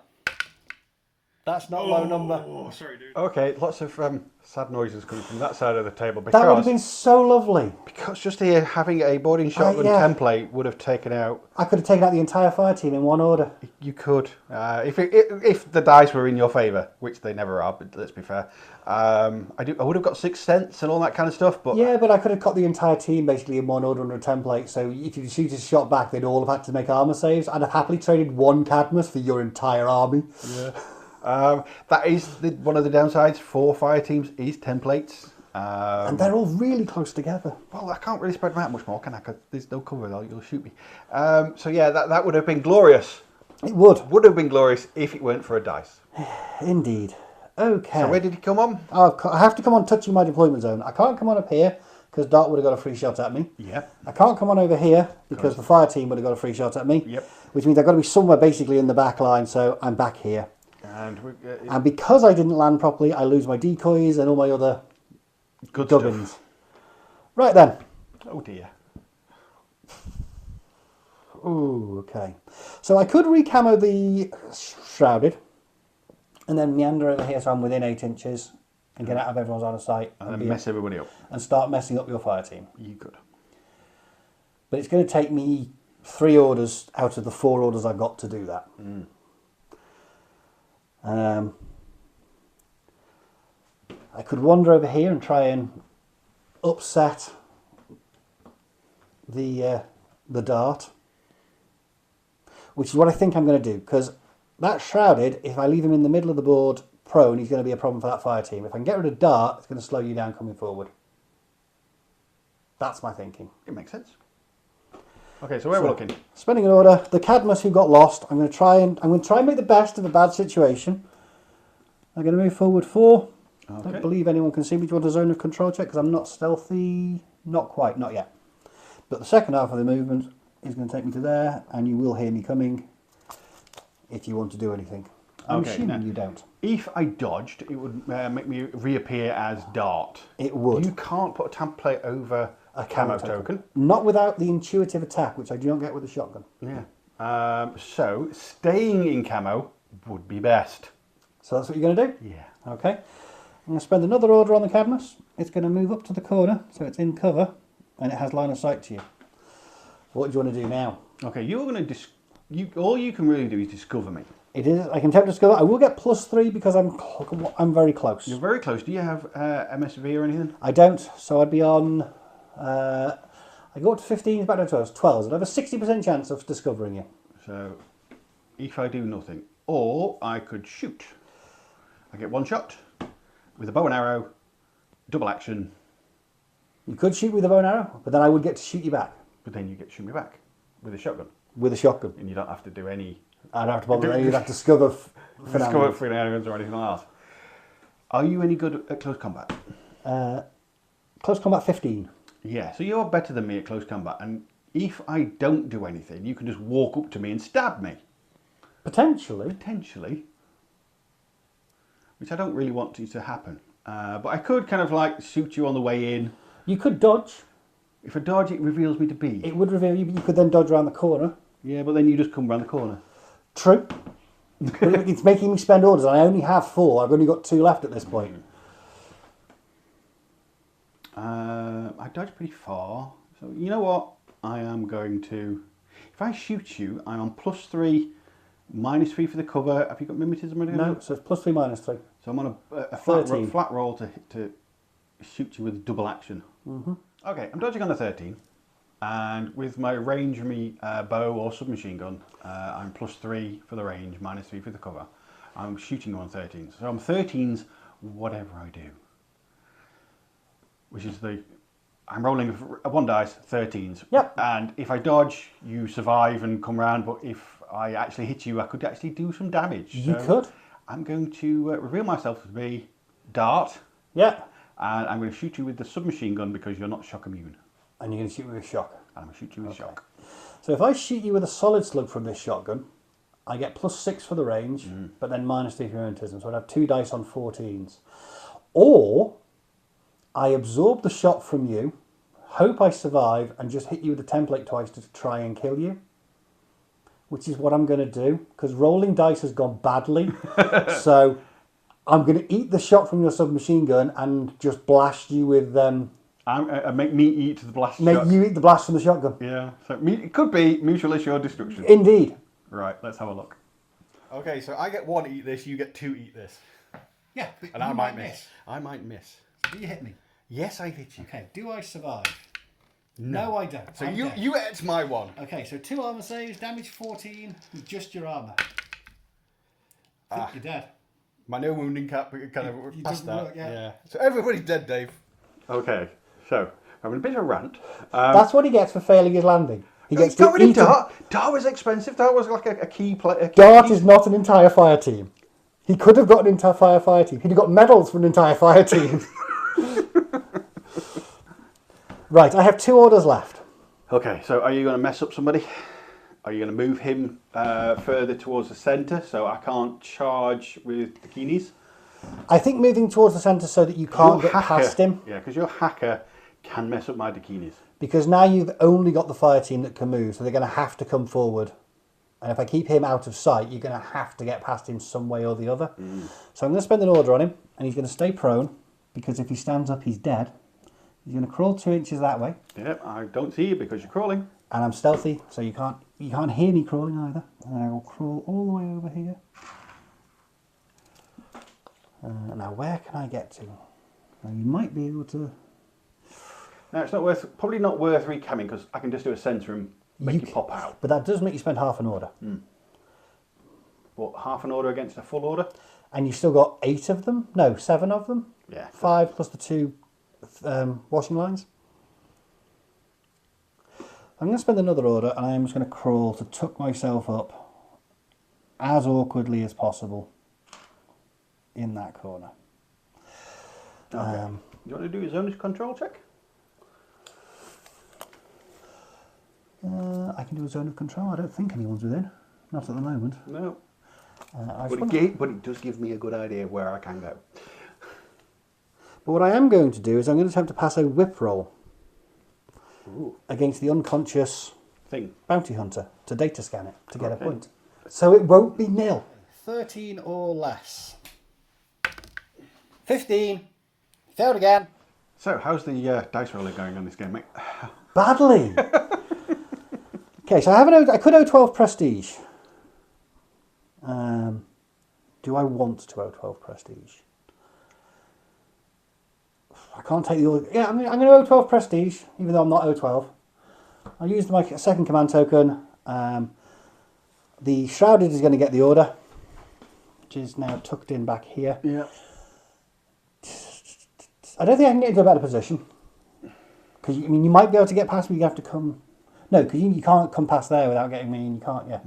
That's not a low number. Oh, sorry, dude. Okay, lots of sad noises coming from that side of the table That would have been so lovely. because just here having a boarding shotgun yeah. template would have taken out. I could have taken out the entire fire team in one order. You could, if the dice were in your favour, which they never are. But let's be fair, I would have got 6 cents and all that kind of stuff. But Yeah, but I could have got the entire team basically in one order under a template. So if you shoot a shot back, they'd all have had to make armour saves. I'd have happily traded one Cadmus for your entire army. Yeah. That is one of the downsides for fire teams is templates. And they're all really close together. Well, I can't really spread them out much more, can I? Because there's no cover, you'll shoot me. So yeah, that would have been glorious. It would. Would have been glorious if it weren't for a dice. Indeed. Okay. So where did he come on? I have to come on touching my deployment zone. I can't come on up here because Dart would have got a free shot at me. Yep. I can't come on over here because the fire team would have got a free shot at me. Yep. Which means I've got to be somewhere basically in the back line, so I'm back here. And because I didn't land properly, I lose my decoys and all my other good gubbins. stuff. Right then. Oh dear. Ooh, okay. So I could recamo the Shrouded and then meander over here so I'm within 8 inches and get out of everyone's line of sight. And then mess everybody up. And start messing up your fire team. You could. But it's going to take me 3 orders out of the 4 orders I've got to do that. I could wander over here and try and upset the Dart, which is what I think I'm going to do, because that Shrouded, if I leave him in the middle of the board prone, he's going to be a problem for that fire team. If I can get rid of Dart, it's going to slow you down coming forward. That's my thinking. It makes sense. Okay, so where we're looking. Spending an order, the Cadmus who got lost. I'm going to try and make the best of a bad situation. I'm going to move forward 4. I don't believe anyone can see me. Do you want a zone of control check? Because I'm not stealthy. Not quite, not yet. But the second half of the movement is going to take me to there, and you will hear me coming if you want to do anything. I'm assuming you don't. If I dodged, it would make me reappear as Dart. It would. You can't put a template over a camo token. Not without the intuitive attack, which I do not get with the shotgun. Yeah. So staying in camo would be best. So that's what you're going to do? Yeah. Okay. I'm going to spend another order on the Cadmus. It's going to move up to the corner, so it's in cover, and it has line of sight to you. What do you want to do now? Okay, you're going to all you can really do is discover me. It is. I can attempt to discover. I will get +3 because I'm very close. You're very close. Do you have MSV or anything? I don't. So I'd be on. I go up to 15, back down to 12. I'd have a 60% chance of discovering you. So, if I do nothing, or I could shoot. I get 1 shot with a bow and arrow, double action. You could shoot with a bow and arrow, but then I would get to shoot you back. But then you get to shoot me back with a shotgun. With a shotgun. And you don't have to do any... I don't have to bother. You'd have to discover shenanigans or anything like that. Are you any good at close combat? Close combat 15. Yeah, so you're better than me at close combat. And if I don't do anything, you can just walk up to me and stab me. Potentially. Potentially. Which I don't really want to happen. But I could kind of like shoot you on the way in. You could dodge. If I dodge, it reveals me to be. It would reveal you, but you could then dodge around the corner. Yeah, but then you just come around the corner. True. But it's making me spend orders, and I only have 4. I've only got 2 left at this point. I dodge pretty far. So you know what? I am going to... If I shoot you, I'm on +3, -3 for the cover. Have you got mimetism or anything? No, so it's +3, -3. So I'm on a flat roll to shoot you with double action. Okay, I'm dodging on the 13. And with my range from me bow or submachine gun, I'm +3 for the range, -3 for the cover. I'm shooting on 13s. So I'm 13s whatever I do. Which is I'm rolling a 1 dice, 13s. Yep. And if I dodge, you survive and come round. But if I actually hit you, I could actually do some damage. You could. I'm going to reveal myself to be Dart. Yeah. And I'm going to shoot you with the submachine gun because you're not shock immune. And you're going to shoot me with a shock. And I'm going to shoot you with shock. So if I shoot you with a solid slug from this shotgun, I get +6 for the range, but then -3 for mimetism. So I'd have 2 dice on 14s. Or I absorb the shot from you, hope I survive, and just hit you with the template twice to try and kill you. which is what I'm going to do, because rolling dice has gone badly. So I'm going to eat the shot from your submachine gun and just blast you with... make me eat the blast make shot. you eat the blast from the shotgun. Yeah, so it could be mutual assured destruction. Indeed. Right, let's have a look. Okay, so I get 1 to eat this, you get 2 to eat this. Yeah, but And I might miss. I might miss. Do you hit me? Yes, I hit you. Okay, do I survive? No, I don't. So I'm dead. you ate my one. Okay, so 2 armor saves, damage 14 with just your armor. I think you're dead. My no wounding cap kind of You passed didn't that. work, yeah. So everybody's dead, Dave. Okay, so I'm in a bit of a rant. That's what he gets for failing his landing. He gets Got rid of eat Dart. Dart was expensive. Dart was like a key player. Dart is not an entire fire team. He could have got an entire fire team. He'd have got medals for an entire fire team. Right, I have 2 orders left. Okay, so are you going to mess up somebody? Are you going to move him further towards the centre so I can't charge with bikinis? I think moving towards the centre so that you can't get past him. Yeah, because your hacker can mess up my bikinis. Because now you've only got the fire team that can move, so they're going to have to come forward. And if I keep him out of sight, you're going to have to get past him some way or the other. So I'm going to spend an order on him, and he's going to stay prone, because if he stands up, he's dead. He's going to crawl 2 inches that way. Yep, I don't see you because you're crawling. And I'm stealthy, so you can't hear me crawling either. And I will crawl all the way over here. Now, where can I get to? Now, you might be able to... No, it's not probably not worth recamming because I can just do a centre and make you pop out. But that does make you spend half an order. What, half an order against a full order? And you've still got 8 of them? No, 7 of them? Yeah. 5 plus the 2 washing lines. I'm going to spend another order and I'm just going to crawl to tuck myself up as awkwardly as possible in that corner. Okay. You want to do a zone control check? I can do a zone of control. I don't think anyone's within. Not at the moment. No. But it does give me a good idea of where I can go. But what I am going to do is I'm going to attempt to pass a whip roll against the unconscious bounty hunter to data scan it to get a point. So it won't be nil. 13 or less. 15. Failed again. So, how's the dice roller going on this game, mate? Badly. Okay, so I could owe 12 prestige. Do I want to owe 12 prestige? I can't take the order. Yeah, I'm going to owe 12 prestige, even though I'm not O12. I'll use my second command token. The Shrouded is going to get the order, which is now tucked in back here. Yeah. I don't think I can get into a better position. Because, I mean, you might be able to get past me, you have to come... No, because you can't come past there without getting me, and you can't, yeah.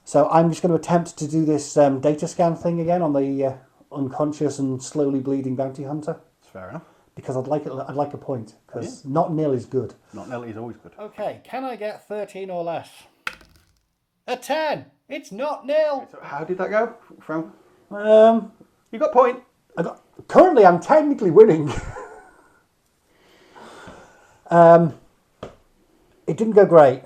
So I'm just going to attempt to do this data scan thing again on the unconscious and slowly bleeding bounty hunter. That's fair enough. Because I'd like a point, because not nil is good. Not nil is always good. Okay, can I get 13 or less? A 10! It's not nil! So how did that go? From? You got point. Currently, I'm technically winning. It didn't go great.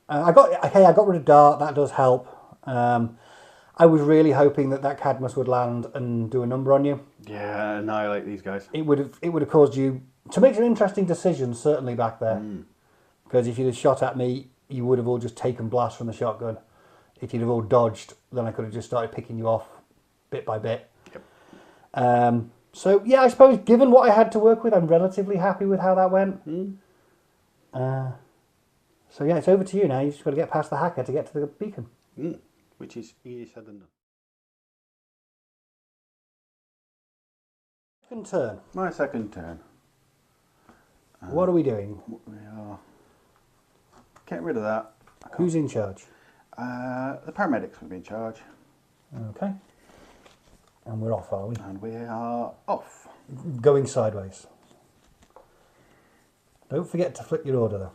I got rid of Dart. That does help. I was really hoping that Cadmus would land and do a number on you. Yeah, annihilate these guys. It would have caused you to make some interesting decisions, certainly back there. Because if you'd have shot at me, you would have all just taken blast from the shotgun. If you'd have all dodged, then I could have just started picking you off bit by bit. Yep. So yeah, I suppose given what I had to work with, I'm relatively happy with how that went. So yeah, it's over to you now. You just got to get past the hacker to get to the beacon. Which is easier said than done. Second turn. My second turn. What are we doing? We are getting rid of that. Who's in charge? The paramedics will be in charge. Okay. And we're off, are we? And we are off. Going sideways. Don't forget to flip your order, though.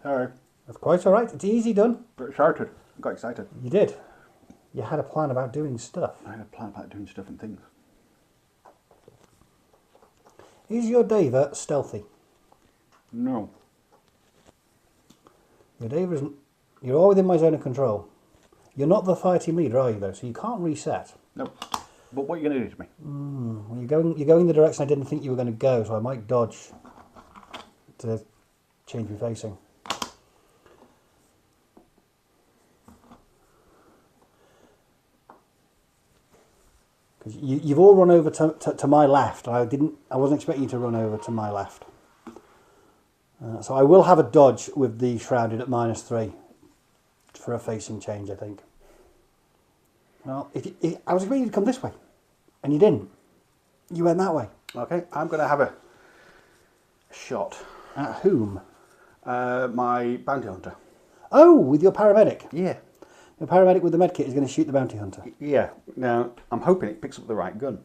Sorry. That's quite all right. It's easy done. But excited. Got excited. You did. You had a plan about doing stuff. I had a plan about doing stuff and things. Is your Dava stealthy? No. Your Dava isn't... You're all within my zone of control. You're not the fire team leader, are you, though? So you can't reset. No. But what are you going to do to me? Well, you're going the direction I didn't think you were going to go, so I might dodge to change my facing. Because you've all run over to my left. I wasn't expecting you to run over to my left. So I will have a dodge with the shrouded at -3 for a facing change, I think. Well, I was expecting you to come this way, and you didn't. You went that way. Okay, I'm going to have a shot. At whom? My bounty hunter. Oh, with your paramedic. Yeah. Your paramedic with the medkit is going to shoot the bounty hunter. Yeah. Now, I'm hoping it picks up the right gun.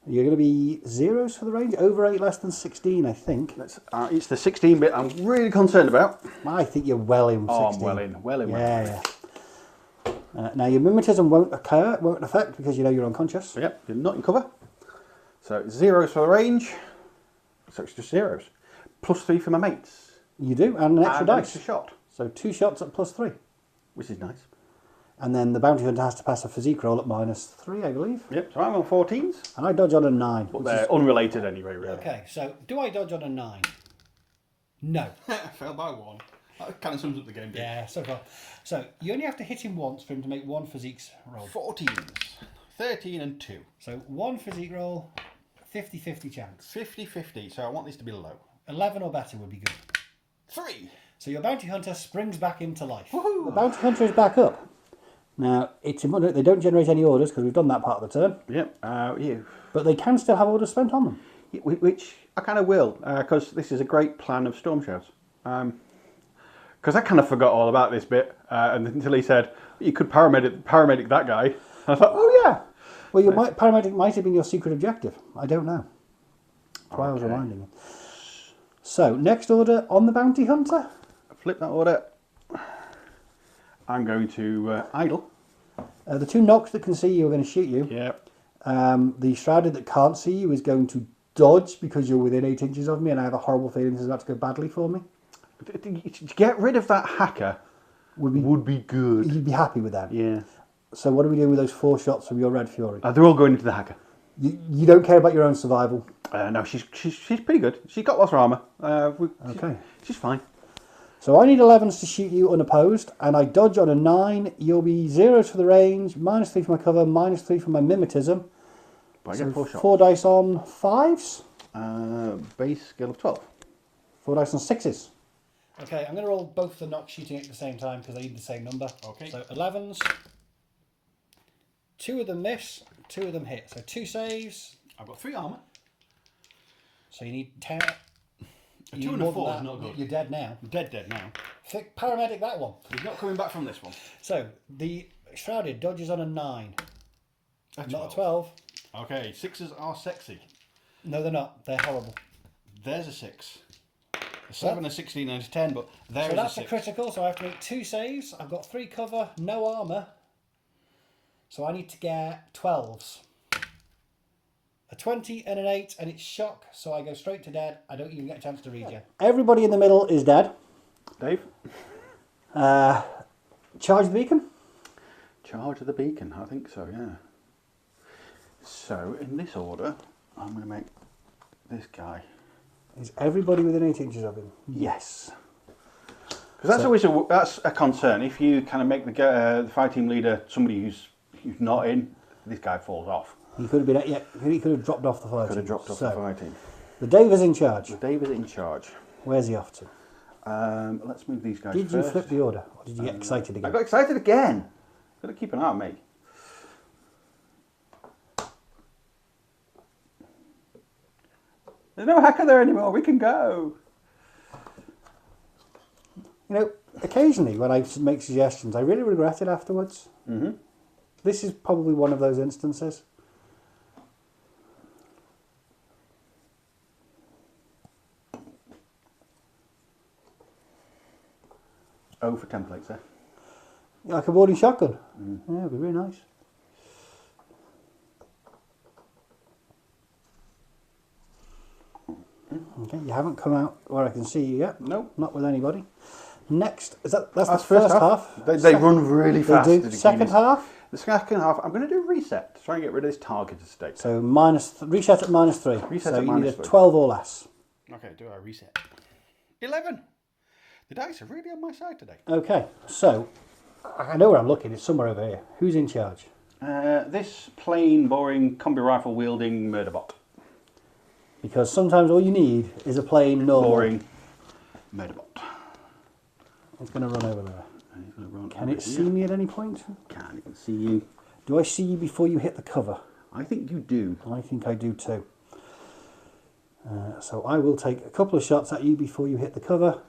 You're going to be zeros for the range? Over 8, less than 16, I think. It's the 16 bit I'm really concerned about. I think you're well in 16. Oh, I'm well in. Yeah. Now, your mimetism won't affect because you know you're unconscious. Yep, you're not in cover. So, zeros for the range. So, it's just zeros. +3 for my mates. You do, and an extra and dice. An extra shot. So, 2 shots at +3. Which is nice. And then the bounty hunter has to pass a physique roll at -3, I believe. Yep, so I'm on 14s. And I dodge on a 9. But they're unrelated anyway, really. Okay, so do I dodge on a 9? No. Fell by 1. That kind of sums up the game. Yeah, so far. So you only have to hit him once for him to make 1 physique roll. 14s. 13 and 2. So 1 physique roll, 50-50 chance. 50-50, so I want this to be low. 11 or better would be good. 3. So your bounty hunter springs back into life. Woohoo! The bounty hunter is back up. Now, it's important they don't generate any orders because we've done that part of the turn. Yep, you. But they can still have orders spent on them. Which I kind of will, because this is a great plan of Stormshroud's. Because I kind of forgot all about this bit until he said, you could paramedic that guy. And I thought, oh yeah. Well, paramedic might have been your secret objective. I don't know. That's why I was reminding you. So, next order on the bounty hunter. Flip that order. I'm going to idle. The 2 knocks that can see you are going to shoot you. Yeah. The shrouded that can't see you is going to dodge because you're within 8 inches of me, and I have a horrible feeling this is about to go badly for me. To get rid of that hacker would be good. You'd be happy with that. Yeah. So what do we do with those 4 shots from your Red Fury? They're all going into the hacker. You don't care about your own survival? No, she's pretty good. She's got lots of armour. Okay. She's fine. So I need 11s to shoot you unopposed, and I dodge on a 9. You'll be zeros for the range, -3 for my cover, -3 for my mimetism. But I get 4 shots. 4 dice on 5s. Base skill of 12. 4 dice on 6s. Okay, I'm going to roll both the knocks shooting at the same time because I need the same number. Okay. So 11s. 2 of them miss, 2 of them hit. So 2 saves. I've got 3 armour. So you need 10. A 2 and a 4 is not good. You're dead now. I'm dead now. Paramedic that one. He's not coming back from this one. So the shrouded dodges on a 9. Not a 12. Okay, 6s are sexy. No, they're not. They're horrible. There's a 6. A 7, a 16, and a 10, but there is so that's a a 6. critical, so I have to make 2 saves. I've got 3 cover, no armour. So I need to get 12s. A 20 and an 8, and it's shock, so I go straight to dead. I don't even get a chance to regen. Everybody in the middle is dead. Dave? Charge the beacon? Charge of the beacon, I think so, yeah. So, in this order, I'm going to make this guy. Is everybody within 8 inches of him? Yes. Because that's a concern. If you kind of make the fire team leader somebody who's not in, this guy falls off. He could have been. Yeah, he could have dropped off the fire team. Could have dropped off the fire team. The Dave is in charge. The Dave is in charge. Where's he off to? Let's move these guys Did first. you flip the order, or did you get excited again? I got excited again. Got to keep an eye on me. There's no hacker there anymore. We can go. You know, occasionally when I make suggestions, I really regret it afterwards. Mm-hmm. This is probably one of those instances. Oh, for templates there. Like a boarding shotgun. Yeah, it'd be really nice. Okay, you haven't come out where I can see you yet. Nope. Not with anybody. Next, that's the first half. They run really fast. They do. Second half? The second half, I'm going to do reset to try and get rid of this targeted state. So reset at -3. Reset so at you need a -3. 12 or less. Okay, do I reset? 11. The dice are really on my side today. Okay, so I know where I'm looking. It's somewhere over here. Who's in charge? This plain, boring, combi rifle wielding murderbot. Because sometimes all you need is a plain, normal. Boring murderbot. It's going to run over there. He's gonna run Can over it here. see me at any point? Can it see you? Do I see you before you hit the cover? I think you do. I think I do too. So I will take a couple of shots at you before you hit the cover.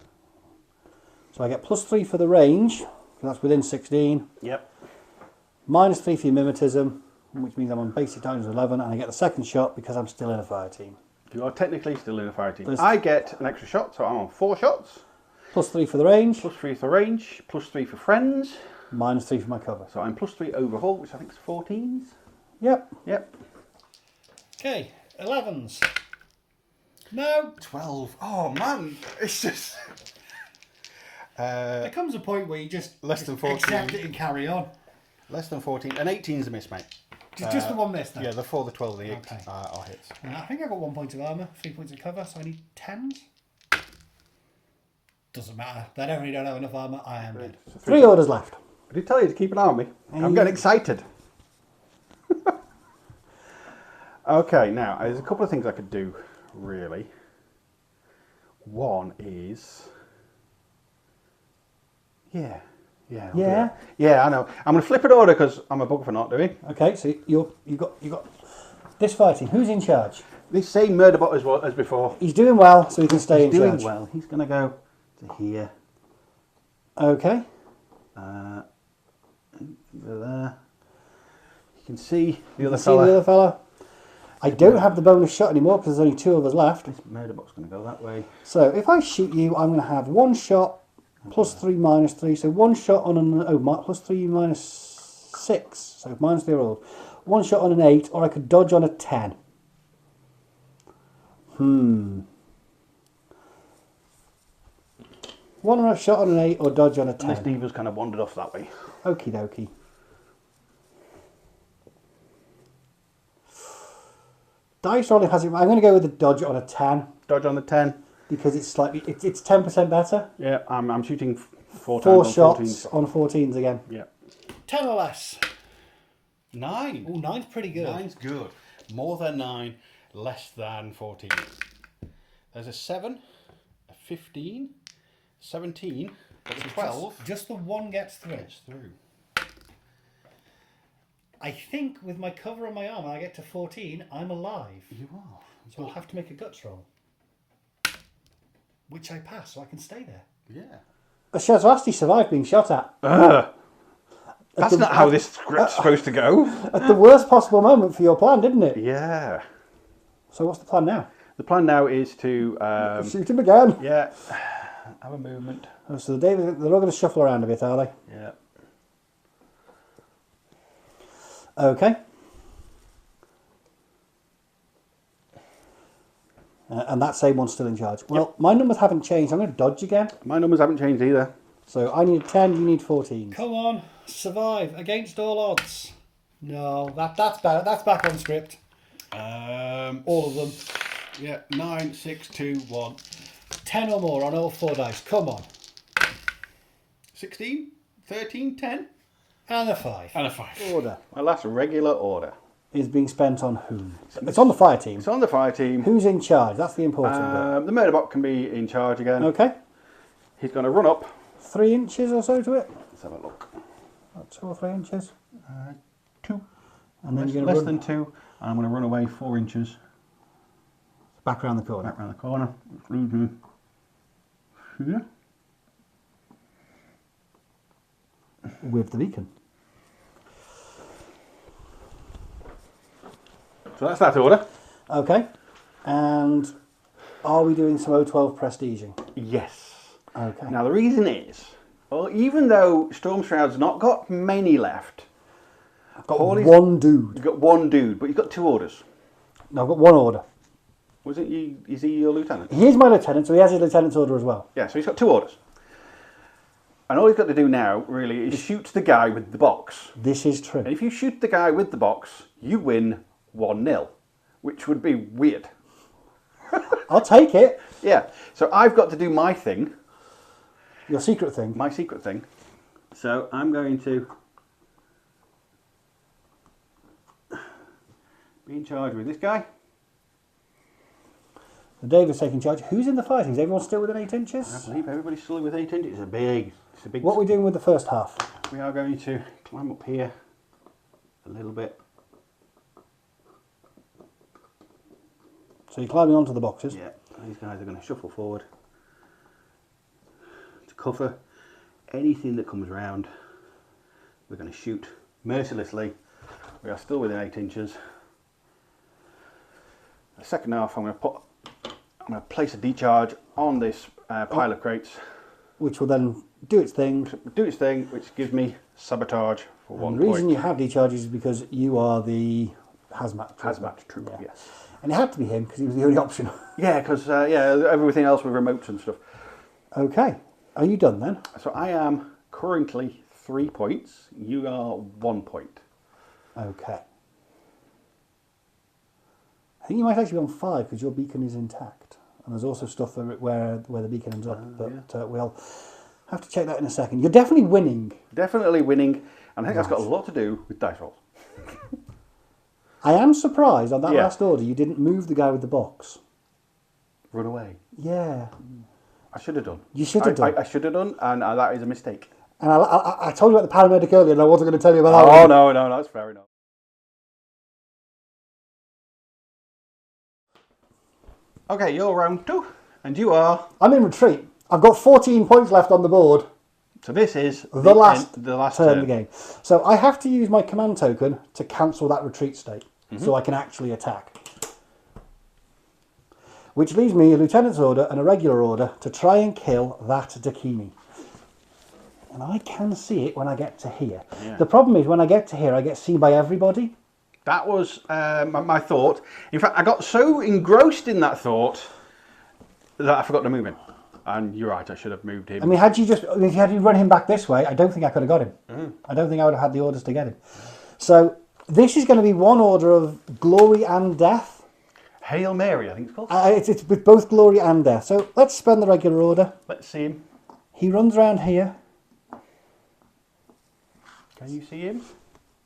So I get +3 for the range, because that's within 16. Yep. -3 for your mimetism, which means I'm on basic times 11, and I get the second shot because I'm still in a fire team. You are technically still in a fire team. I get an extra shot, so I'm on 4 shots. +3 for the range. +3 for range, +3 for friends. -3 for my cover. So I'm +3 overhaul, which I think is 14s. Yep. Yep. Okay, 11s. No. 12. Oh man, it's just. There comes a point where you just Less than 14. accept it and carry on. Less than 14. An 18's a miss, mate. Just the one miss now. Yeah, the 4, the 12, the 8 Okay. are hits. I think I got 1 point of armour, 3 points of cover, so I need 10s. Doesn't matter. They definitely don't have enough armour. I am dead. So 3 orders left. I did tell you to keep an eye on me. I'm getting excited. Okay, now there's a couple of things I could do, really. One is, yeah, I'll do that. Yeah. I know. I'm going to flip an order because I'm a bug for not doing. Okay, so you got this fighting. Who's in charge? This same murderbot as before. He's doing well, so he can stay in He's doing charge. well. He's going to go to here. Okay. There. You can see the other See fella. the other fella? I don't have the bonus shot anymore because there's only 2 of us left. This murderbot's going to go that way. So if I shoot you, I'm going to have 1 shot +3 -3. So 1 shot on an +3 -6. So -3 roll. 1 shot on an 8, or I could dodge on a 10. One shot on an 8 or dodge on a 10. And this diva's kind of wandered off that way. Okie dokie. Dice rolling has it. I'm going to go with the dodge on a 10 Dodge on the 10. because it's slightly. It's 10% better. Yeah, I'm shooting 4 4 times shots on 14s. on 14s again. Yeah. 10 or less. 9. Oh, 9's pretty good. 9's good. More than 9, less than 14. There's a 7, a 15, 17, but a 12. Just the one gets through. Gets through. I think with my cover and my armor, I get to 14. I'm alive. You are. So I'll have to make a guts roll, which I pass, so I can stay there. Yeah. A Shasvastii survived being shot at. That's not how this script's supposed to go. At the worst possible moment for your plan, didn't it? Yeah. So what's the plan now? The plan now is to... Shoot him again. yeah. Have a movement. Oh, so they're all going to shuffle around a bit, are they? Yeah. Okay. And that same one's still in charge. Well, my numbers haven't changed. I'm going to dodge again. My numbers haven't changed either. So I need 10, you need 14. Come on, survive against all odds. No, that's bad. That's back on script. All of them. Yeah, 9, 6, 2, 1. 10 or more on all 4 dice. Come on. 16, 13, 10. And a 5. And a 5. Order My last regular order. is being spent on whom? It's on the fire team. It's on the fire team. Who's in charge? That's the important The murderbot can be in charge again. bit. Okay. He's going to run up. 3 inches or so to it. Let's have a look. About 2 or 3 inches. 2. And then Less, you're less going to run than 2. And I'm going to run away 4 inches. back around the corner. Back round the corner. Through here. With the beacon. So that's that order. Okay. And are we doing some O12 prestiging? Yes. Okay. Now the reason is, well, even though Stormshroud's not got many left, I've got Hawley's- one dude. you've got 1 dude, but you've got 2 orders. No, I've got 1 order. Is he your lieutenant? He is my lieutenant, so he has his lieutenant's order as well. Yeah, so he's got 2 orders. And all he's got to do now, really, is shoot the guy with the box. This is true. And if you shoot the guy with the box, you win 1-0, which would be weird. I'll take it. Yeah, so I've got to do my thing. Your secret thing. My secret thing. So I'm going to be in charge with this guy. David's taking charge. Who's in the fighting? Is everyone still within 8 inches? I believe everybody's still with 8 inches. It's a big. What are we doing with the first half? We are going to climb up here a little bit. So you're climbing onto the boxes. Yeah, these guys are going to shuffle forward to cover anything that comes around. We're going to shoot mercilessly. We are still within 8 inches. The second half, I'm going to place a decharge on this pile of crates, which will then do its thing. Which gives me sabotage for 1 point. The reason you have decharges is because you are the hazmat trooper. Yeah. Yes. And it had to be him because he was the only option. Yeah, because everything else with remotes and stuff. Okay, are you done then? So I am currently 3 points. You are 1 point. Okay. I think you might actually be on 5 because your beacon is intact. And there's also stuff where the beacon ends up. But we'll have to check that in a second. You're definitely winning. Definitely winning. And I think that's got a lot to do with dice rolls. I am surprised on that last order you didn't move the guy with the box. Run away. Yeah. I should have done. You should have done. I should have done, and that is a mistake. And I told you about the paramedic earlier, and I wasn't going to tell you about that one. Oh, no, that's fair enough. Okay, you're round 2, and you are... I'm in retreat. I've got 14 points left on the board. So this is the last turn of the game. So I have to use my command token to cancel that retreat state, so I can actually attack. Which leaves me a lieutenant's order and a regular order to try and kill that Dakini. And I can see it when I get to here. Yeah. The problem is when I get to here, I get seen by everybody. That was my thought. In fact, I got so engrossed in that thought that I forgot to move him. And you're right, I should have moved him. I mean, had you run him back this way, I don't think I could have got him. I don't think I would have had the orders to get him. So this is going to be one order of glory and death. Hail Mary, I think it's called. It's with both glory and death. So let's spend the regular order. Let's see him. He runs around here. Can you see him?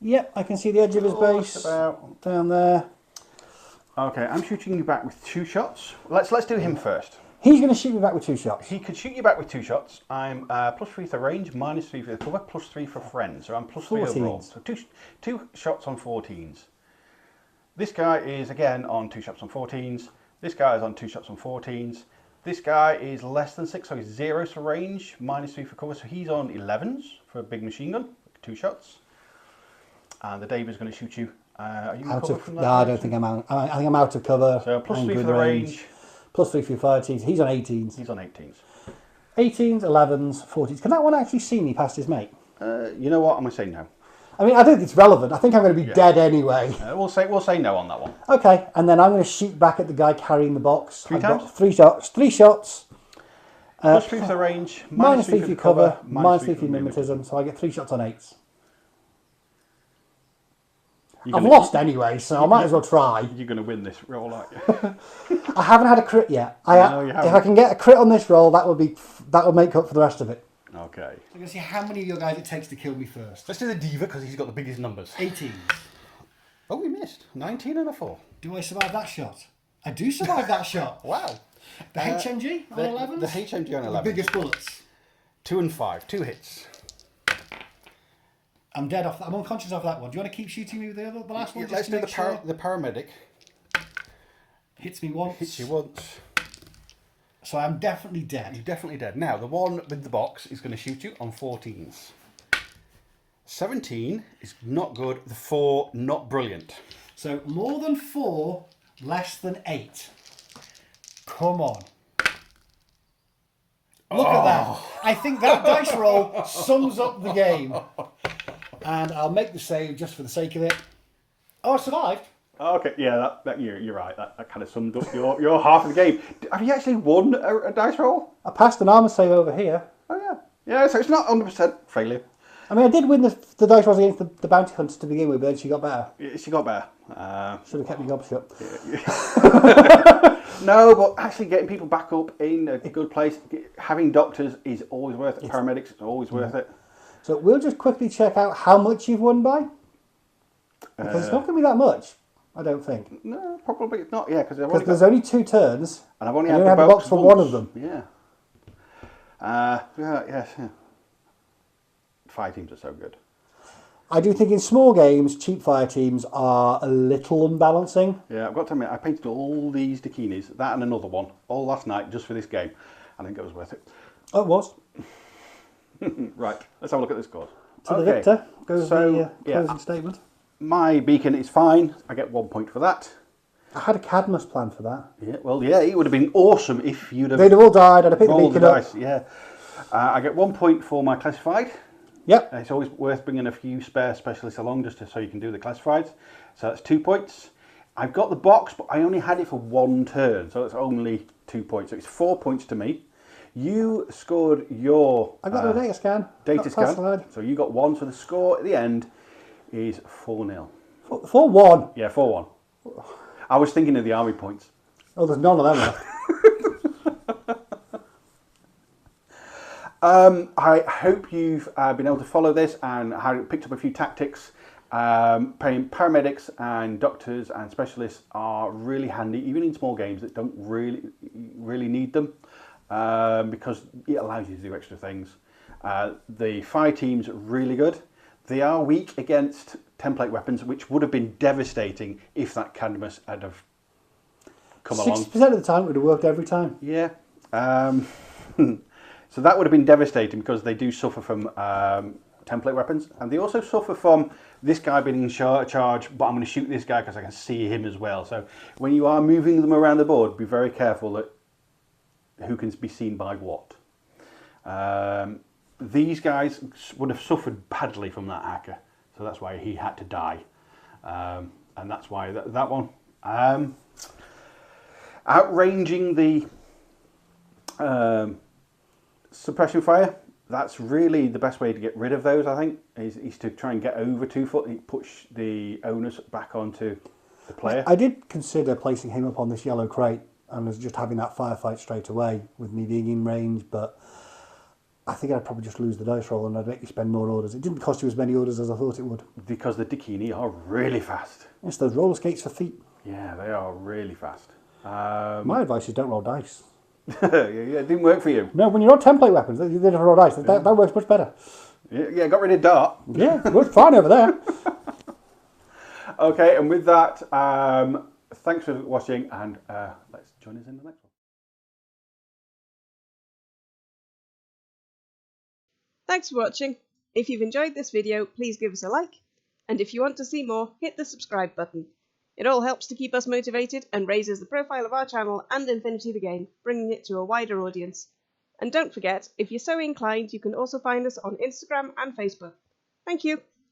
Yep, I can see the edge of his base. About down there. Okay, I'm shooting you back with 2 shots. Let's do him first. He's going to shoot me back with 2 shots. He could shoot you back with 2 shots. I'm +3 for range, -3 for the cover, +3 for friends. So I'm +3 overall. So two shots on 14s. This guy is again on 2 shots on 14s. This guy is on 2 shots on 14s. This guy is less than 6, so he's 0 for range, -3 for cover. So he's on 11s for a big machine gun, 2 shots. And the Dave is going to shoot you. Are you out cover of? from that? No, I don't think I'm out. I think I'm out of cover. So +3 for the range. +3 for your 13s. He's on 18s. He's on 18s. 18s, 11s, 40s. Can that one actually see me past his mate? You know what? I'm going to say no. I mean, I don't think it's relevant. I think I'm going to be dead anyway. We'll say no on that one. Okay, and then I'm going to shoot back at the guy carrying the box. 3 times? Got 3 shots. 3 shots. +3 for the range, -3 for your cover, -3 for your mimetism. mimetism. So I get 3 shots on 8s. I've lost anyway, so I might as well try. You're going to win this roll, aren't you? I haven't had a crit yet. No, you haven't. If I can get a crit on this roll, that will make up for the rest of it. Okay. So I'm going to see how many of your guys it takes to kill me first. Let's do the Diva because he's got the biggest numbers. 18. Oh, we missed. 19 and a 4. Do I survive that shot? I do survive that shot. Wow. The HMG on 11? The HMG on 11. The biggest bullets. 2 and 5. 2 hits. I'm dead off. I'm unconscious off that one. Do you want to keep shooting me with the last one? Let's do the paramedic. Hits me once. Hits you once. So I'm definitely dead. You're definitely dead. Now, the one with the box is going to shoot you on 14s. 17 is not good. The 4, not brilliant. So more than 4, less than 8. Come on. Look at that. I think that dice roll sums up the game. And I'll make the save just for the sake of it. Oh, I survived. Okay, yeah, that you're right. That kind of summed up your half of the game. Have you actually won a dice roll? I passed an armour save over here. Oh, yeah. Yeah, so it's not 100% failure. I mean, I did win the dice rolls against the bounty hunters to begin with, but then she got better. She got better. Should have kept my gob shut. No, but actually getting people back up in a good place, having doctors is always worth it. Paramedics is always worth it. So we'll just quickly check out how much you've won by. Because it's not going to be that much, I don't think. No, probably not. Yeah, because there's only 2 turns, and I've only and had you the have the box for once. one of them. Yeah. Yeah. 5 teams are so good. I do think in small games, cheap fire teams are a little unbalancing. Yeah, I've got to admit, I painted all these dakinis, that and another one, all last night just for this game. I think it was worth it. Oh, it was. Right, let's have a look at the scores. To the victor goes the closing yeah, statement. My beacon is fine. I get 1 point for that. I had a Cadmus plan for that. Yeah, well, yeah, it would have been awesome if you'd have... They'd have all died. I'd have picked the rolled beacon the up. dice. Yeah. I get 1 point for my classified. Yep. It's always worth bringing a few spare specialists along just so you can do the classifieds. So that's 2 points. I've got the box, but I only had it for 1 turn, so it's only 2 points. So it's 4 points to me. You scored your... I got the data scan. Data scan. So you got 1, so the score at the end is 4-0. 4-1. Yeah, 4-1. I was thinking of the army points. Oh, there's none of them left. I hope you've been able to follow this and picked up a few tactics. Paramedics and doctors and specialists are really handy, even in small games that don't really need them, because it allows you to do extra things. The fire team's really good. They are weak against template weapons, which would have been devastating if that Cadmus had have come along. 60% of the time it would have worked every time. Yeah. So that would have been devastating because they do suffer from template weapons, and they also suffer from this guy being in charge, but I'm going to shoot this guy because I can see him as well. So when you are moving them around the board, be very careful that who can be seen by what. These guys would have suffered badly from that hacker, so that's why he had to die, and that's why that one. Outranging the suppression fire, that's really the best way to get rid of those, I think, is to try and get over 2 foot and push the onus back onto the player. I did consider placing him up on this yellow crate and just having that firefight straight away with me being in range, but I think I'd probably just lose the dice roll and I'd make you spend more orders. It didn't cost you as many orders as I thought it would. Because the Dakini are really fast. It's those roller skates for feet. Yeah, they are really fast. My advice is don't roll dice. Yeah, it didn't work for you. No, when you're on template weapons, they don't roll dice. That works much better. Yeah, got rid of dart. Yeah, it works fine over there. Okay, and with that, thanks for watching, and let's join us in the next one. Thanks for watching. If you've enjoyed this video, please give us a like, and if you want to see more, hit the subscribe button. It all helps to keep us motivated and raises the profile of our channel and Infinity the game, bringing it to a wider audience. And don't forget, if you're so inclined, you can also find us on Instagram and Facebook. Thank you.